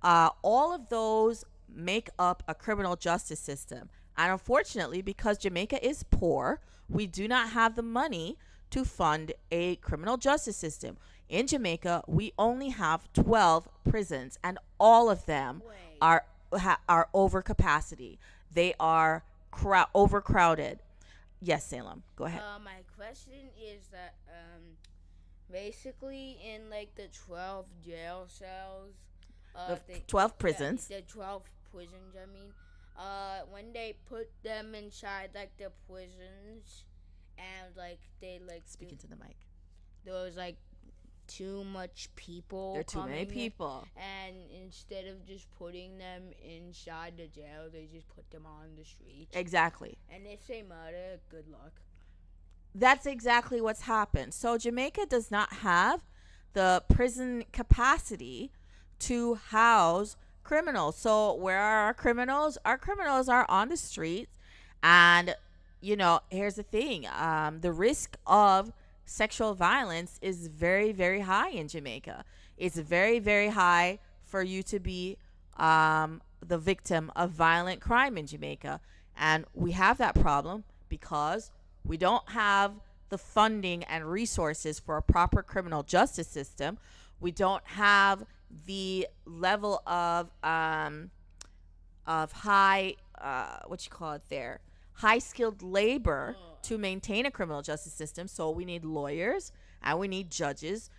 Speaker 1: all of those make up a criminal justice system. And unfortunately, because Jamaica is poor, we do not have the money to fund a criminal justice system. In Jamaica, we only have 12 prisons, and all of them are over capacity. They are overcrowded. Yes, Salem. Go ahead.
Speaker 2: My question is that basically in like the 12 jail cells,
Speaker 1: The 12 prisons.
Speaker 2: the 12 prisons. I mean, when they put them inside like the prisons, and like they like
Speaker 1: Speak into the mic.
Speaker 2: there was like too much people.
Speaker 1: There are too many
Speaker 2: coming in,
Speaker 1: people.
Speaker 2: and instead of just putting them inside the jail, they just put them on the streets.
Speaker 1: Exactly.
Speaker 2: And if they murder, good luck.
Speaker 1: That's exactly what's happened. So Jamaica does not have the prison capacity to house criminals. So where are our criminals? Our criminals are on the streets. And, here's the thing. The risk of sexual violence is very, very high in Jamaica. It's very, very high for you to be the victim of violent crime in Jamaica. And we have that problem because we don't have the funding and resources for a proper criminal justice system. We don't have the level of high high skilled labor to maintain a criminal justice system. So we need lawyers and we need judges.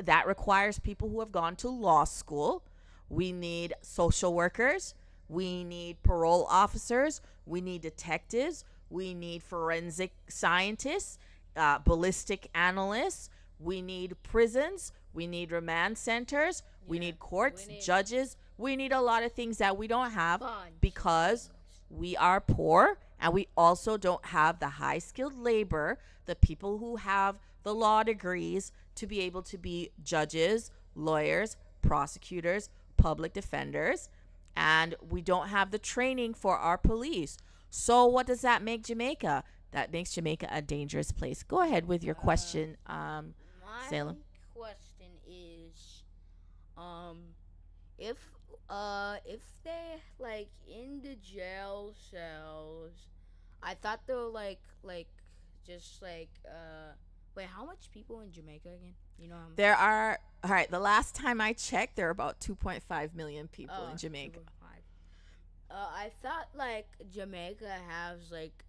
Speaker 1: That requires people who have gone to law school. We need social workers. We need parole officers. We need detectives. We need forensic scientists, ballistic analysts. We need prisons. We need remand centers. We need courts, judges. We need a lot of things that we don't have because we are poor, and we also don't have the high skilled labor, the people who have the law degrees to be able to be judges, lawyers, prosecutors, public defenders, and we don't have the training for our police. So what does that make Jamaica? That makes Jamaica a dangerous place. Go ahead with your question,
Speaker 2: My
Speaker 1: Salem.
Speaker 2: question is, if they like in the jail cells, I thought they were like just like wait, how much people in Jamaica again? You know how much?
Speaker 1: There are, all right, the last time I checked, there are about 2.5 million people in Jamaica.
Speaker 2: 2.5. I thought like Jamaica has like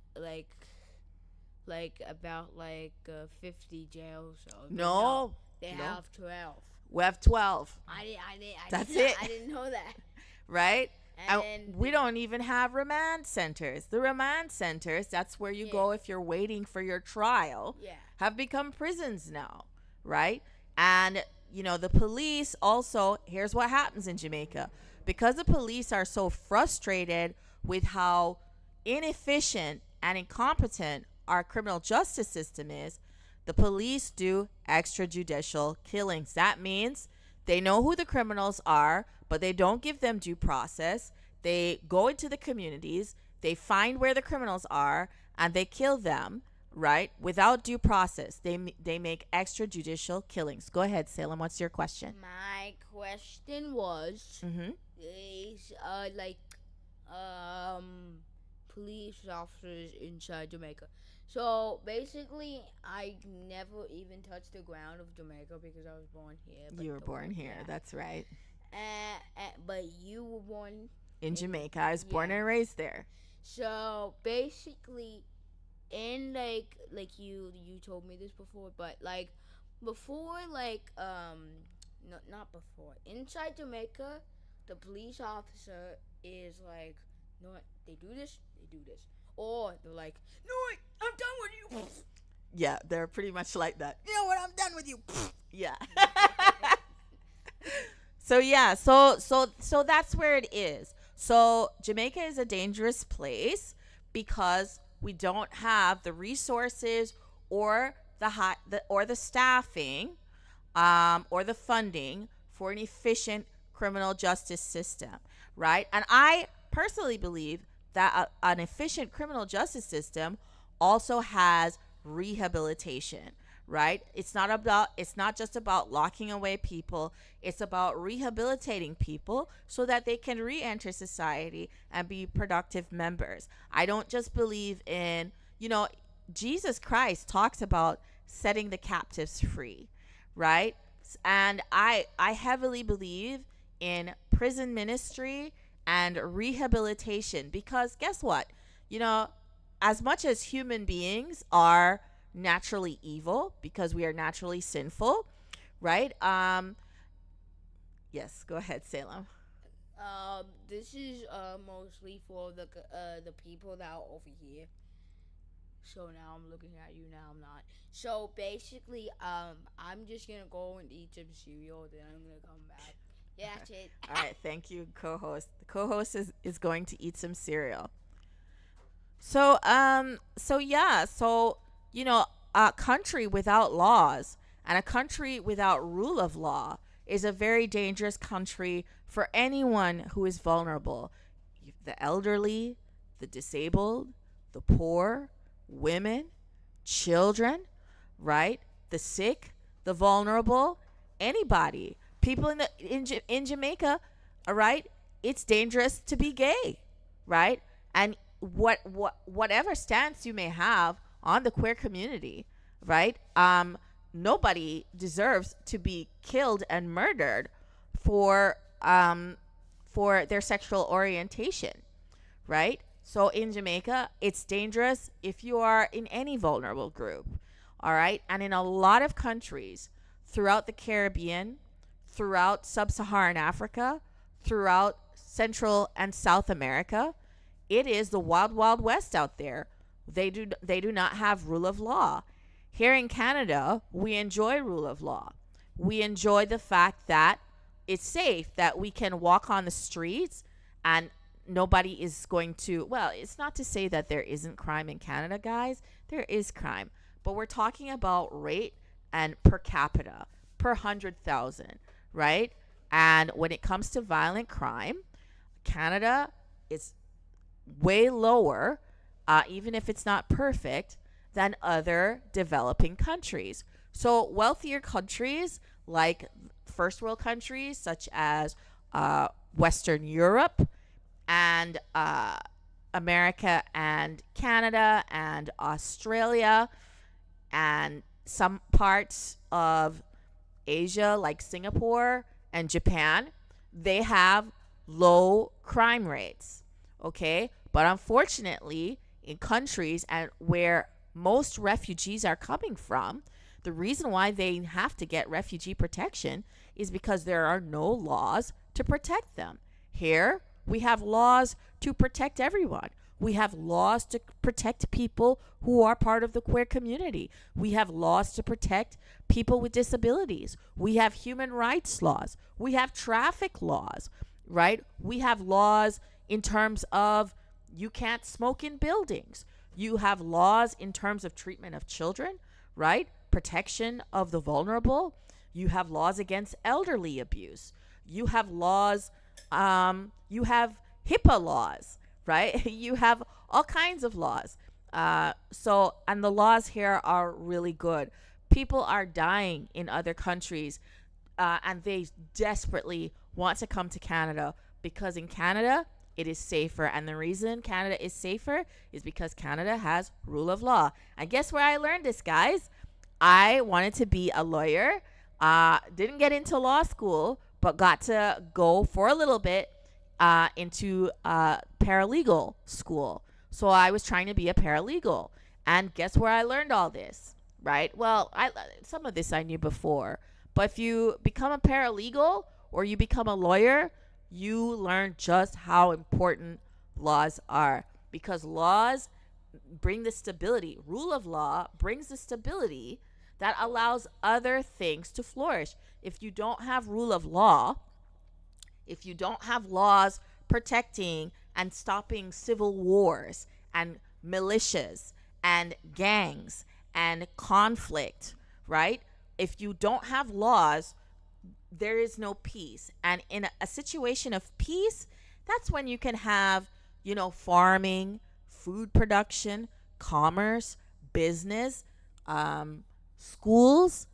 Speaker 2: about 50 jails. So
Speaker 1: No,
Speaker 2: they
Speaker 1: no.
Speaker 2: have 12.
Speaker 1: We have 12, That's
Speaker 2: didn't,
Speaker 1: it.
Speaker 2: I didn't know that.
Speaker 1: right?
Speaker 2: And
Speaker 1: And we don't even have remand centers. The remand centers, that's where you go if you're waiting for your trial,
Speaker 2: yeah.
Speaker 1: have become prisons now, right? And, the police also, here's what happens in Jamaica. Because the police are so frustrated with how inefficient and incompetent our criminal justice system is, the police do extrajudicial killings. That means they know who the criminals are, but they don't give them due process. They go into the communities, they find where the criminals are, and they kill them, right? Without due process. They make extrajudicial killings. Go ahead, Salem. What's your question?
Speaker 2: My question was
Speaker 1: Mm-hmm.
Speaker 2: is police officers inside Jamaica. So basically, I never even touched the ground of Jamaica because I was born here.
Speaker 1: You were born here. That's right.
Speaker 2: But you were born.
Speaker 1: In Jamaica. I was born
Speaker 2: yeah.
Speaker 1: and raised there.
Speaker 2: So basically, in like you told me this before, but before no, not before, inside Jamaica, the police officer is like, no, they do this, or they're like, no, I'm done with you.
Speaker 1: Yeah, they're pretty much like that. You know what? I'm done with you. Yeah. So that's where it is. So Jamaica is a dangerous place because we don't have the resources or the staffing or the funding for an efficient criminal justice system, right? And I personally believe that an efficient criminal justice system also has rehabilitation, right? It's not just about locking away people. It's about rehabilitating people so that they can re-enter society and be productive members. I don't just believe in, Jesus Christ talks about setting the captives free, right? And I heavily believe in prison ministry and rehabilitation because guess what? as much as human beings are naturally evil because we are naturally sinful, right? Yes, go ahead, Salem.
Speaker 2: This is mostly for the people that are over here. So now I'm looking at you. Now I'm not. So basically, I'm just gonna go and eat some cereal. Then I'm gonna come back. Yeah, that's it.
Speaker 1: All right, thank you, co-host. The co-host is going to eat some cereal. So yeah, so a country without laws and a country without rule of law is a very dangerous country for anyone who is vulnerable. The elderly, the disabled, the poor, women, children, right? The sick, the vulnerable, anybody. People in Jamaica, all right? It's dangerous to be gay, right? And whatever stance you may have on the queer community, right? Nobody deserves to be killed and murdered for their sexual orientation, right? So in Jamaica, it's dangerous if you are in any vulnerable group, all right? And in a lot of countries throughout the Caribbean, throughout sub-Saharan Africa, throughout Central and South America, it is the wild, wild west out there. They do not have rule of law. Here in Canada, we enjoy rule of law. We enjoy the fact that it's safe, that we can walk on the streets and nobody is going to, well, it's not to say that there isn't crime in Canada, guys. There is crime. But we're talking about rate and per capita, per 100,000, right? And when it comes to violent crime, Canada is way lower, even if it's not perfect, than other developing countries. So wealthier countries like first world countries such as Western Europe and America and Canada and Australia and some parts of Asia like Singapore and Japan, they have low crime rates. Okay, but unfortunately, in countries and where most refugees are coming from, the reason why they have to get refugee protection is because there are no laws to protect them. Here, we have laws to protect everyone. We have laws to protect people who are part of the queer community. We have laws to protect people with disabilities. We have human rights laws. We have traffic laws, right? We have laws in terms of you can't smoke in buildings. You have laws in terms of treatment of children, right? Protection of the vulnerable. You have laws against elderly abuse. You have laws, you have HIPAA laws, right? You have all kinds of laws. And the laws here are really good. People are dying in other countries, and they desperately want to come to Canada because in Canada, it is safer. And the reason Canada is safer is because Canada has rule of law. And guess where I learned this, guys? I wanted to be a lawyer. Didn't get into law school, but got to go for a little bit into paralegal school. So I was trying to be a paralegal. And guess where I learned all this, right? Well, some of this I knew before. But if you become a paralegal or you become a lawyer, you learn just how important laws are, because laws bring the stability. Rule of law brings the stability that allows other things to flourish. If you don't have rule of law, if you don't have laws protecting and stopping civil wars and militias and gangs and conflict, right? If you don't have laws, there is no peace. And in a situation of peace, that's when you can have, farming, food production, commerce, business, schools,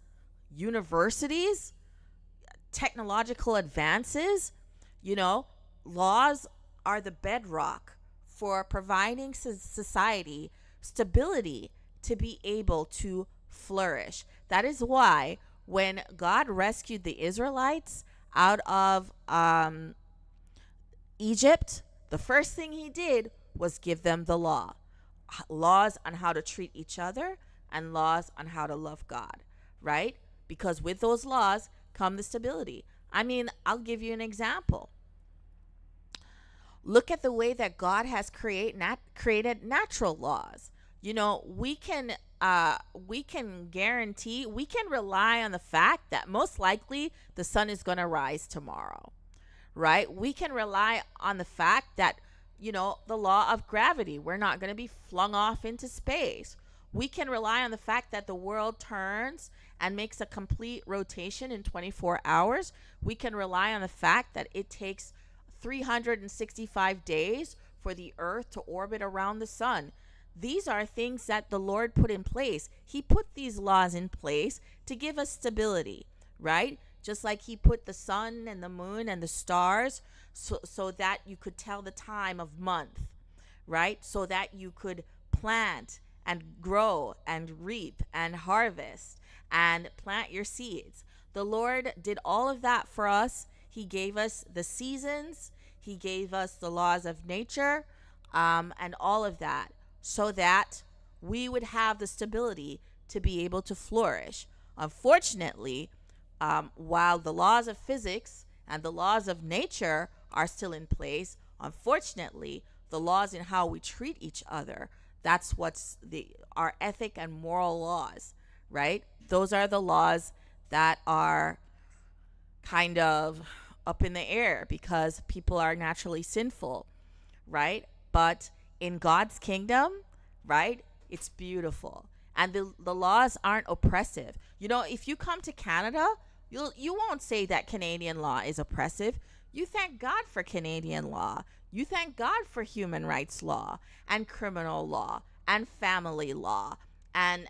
Speaker 1: universities, technological advances. Laws are the bedrock for providing society stability to be able to flourish. That is why when God rescued the Israelites out of Egypt, the first thing he did was give them the law. laws on how to treat each other and laws on how to love God, right? Because with those laws come the stability. I mean, I'll give you an example. Look at the way that God has created natural laws. You know, we can guarantee, we can rely on the fact that most likely the sun is going to rise tomorrow, right? We can rely on the fact that, you know, the law of gravity, we're not going to be flung off into space. We can rely on the fact that the world turns and makes a complete rotation in 24 hours. We can rely on the fact that it takes 365 days for the earth to orbit around the sun. These are things that the Lord put in place. He put these laws in place to give us stability, right? Just like he put the sun and the moon and the stars so that you could tell the time of month, right? So that you could plant and grow and reap and harvest and plant your seeds. The Lord did all of that for us. He gave us the seasons. He gave us the laws of nature, and all of that, so that we would have the stability to be able to flourish. Unfortunately, while the laws of physics and the laws of nature are still in place, unfortunately, the laws in how we treat each other, that's what's our ethic and moral laws, right? Those are the laws that are kind of up in the air because people are naturally sinful, right? But in God's kingdom, right, it's beautiful. And the laws aren't oppressive. You know, if you come to Canada, you won't say that Canadian law is oppressive. You thank God for Canadian law. You thank God for human rights law and criminal law and family law and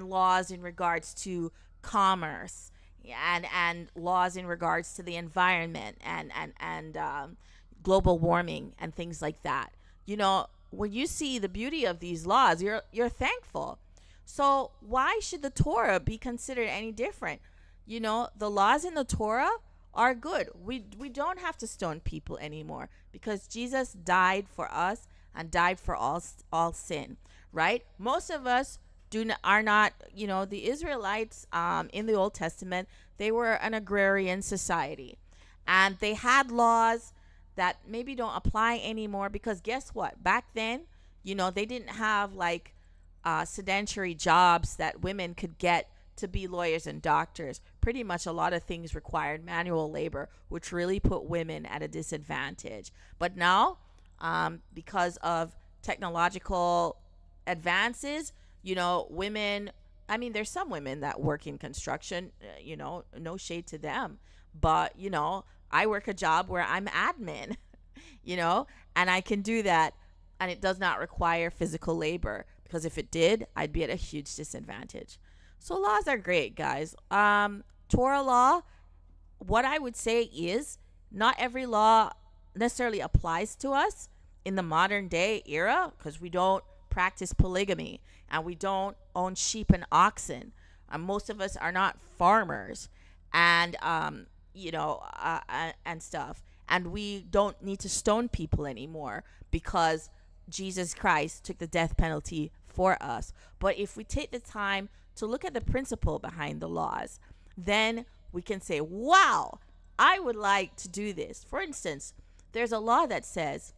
Speaker 1: laws in regards to commerce and laws in regards to the environment and global warming and things like that. You know, when you see the beauty of these laws, you're thankful. So why should the Torah be considered any different? You know, the laws in the Torah are good. We don't have to stone people anymore because Jesus died for us and died for all sin, right? Most of us are not, you know, the Israelites in the Old Testament, they were an agrarian society, and they had laws that maybe don't apply anymore because guess what? Back then, you know, they didn't have like sedentary jobs that women could get to be lawyers and doctors. Pretty much a lot of things required manual labor, which really put women at a disadvantage. But now, because of technological advances, you know, women, I mean, there's some women that work in construction, you know, no shade to them. But, you know, I work a job where I'm admin, you know, and I can do that. And it does not require physical labor because if it did, I'd be at a huge disadvantage. So laws are great, guys. Torah law, what I would say is not every law necessarily applies to us in the modern day era because we don't practice polygamy and we don't own sheep and oxen. Most of us are not farmers and, and stuff. And we don't need to stone people anymore because Jesus Christ took the death penalty for us. But if we take the time to look at the principle behind the laws, then we can say, wow, I would like to do this. For instance, there's a law that says,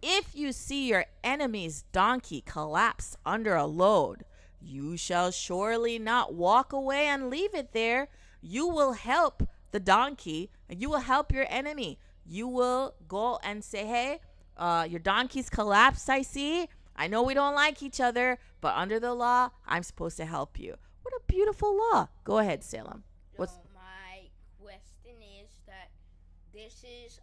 Speaker 1: if you see your enemy's donkey collapse under a load, you shall surely not walk away and leave it there. You will help the donkey and you will help your enemy. You will go and say, hey, your donkey's collapsed, I see. I know we don't like each other, but under the law, I'm supposed to help you. What a beautiful law. Go ahead, Salem.
Speaker 2: So my question is that this is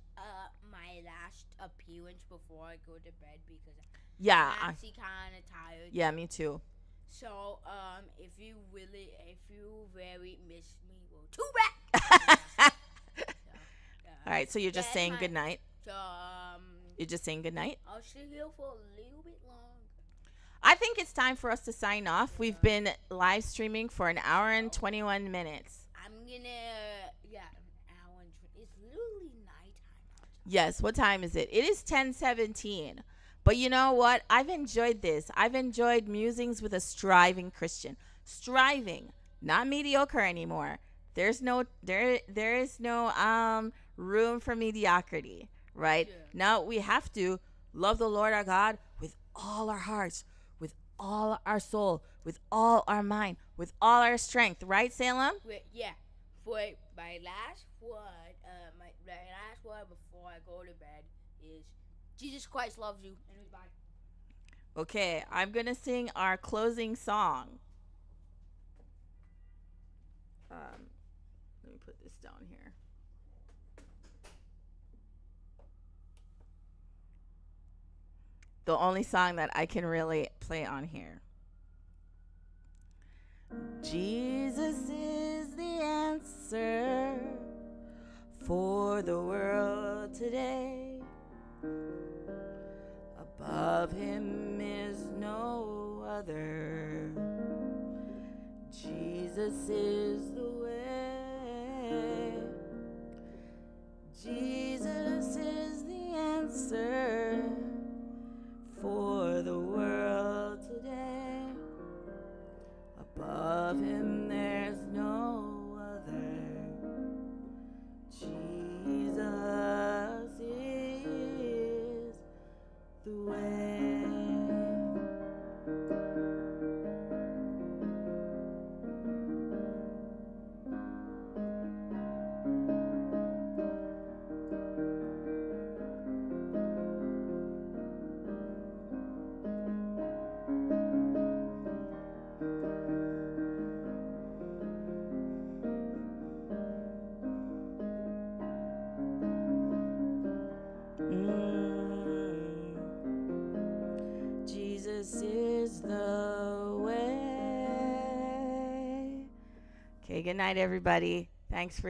Speaker 2: my last appearance before I go to bed because I'm actually kind of tired.
Speaker 1: Yeah, me too.
Speaker 2: So if you very miss me, well, too bad.
Speaker 1: All right, so you're just saying good night.
Speaker 2: So
Speaker 1: You're just saying good night.
Speaker 2: I'll sit here for a little bit longer.
Speaker 1: I think it's time for us to sign off. We've been live streaming for an hour and 21 minutes.
Speaker 2: I'm gonna an hour and it's literally nighttime outside.
Speaker 1: Yes, what time is it? It is 10:17. But you know what? I've enjoyed this. I've enjoyed musings with a striving Christian. Striving, not mediocre anymore. There is no room for mediocrity, right?
Speaker 2: Yeah.
Speaker 1: Now we have to love the Lord our God with all our hearts, with all our soul, with all our mind, with all our strength, right, Salem?
Speaker 2: Wait, yeah. Wait, my last word, my last word before I go to bed is Jesus Christ loves you. And bye.
Speaker 1: Okay, I'm going to sing our closing song. Let me put this down here. The only song that I can really play on here. Jesus is the answer for the world today. Above him is no other. Jesus is the way. Jesus is the answer for the world today. Above him there's no other. Jesus is the way. Jesus is the way. Okay, good night, everybody. Thanks for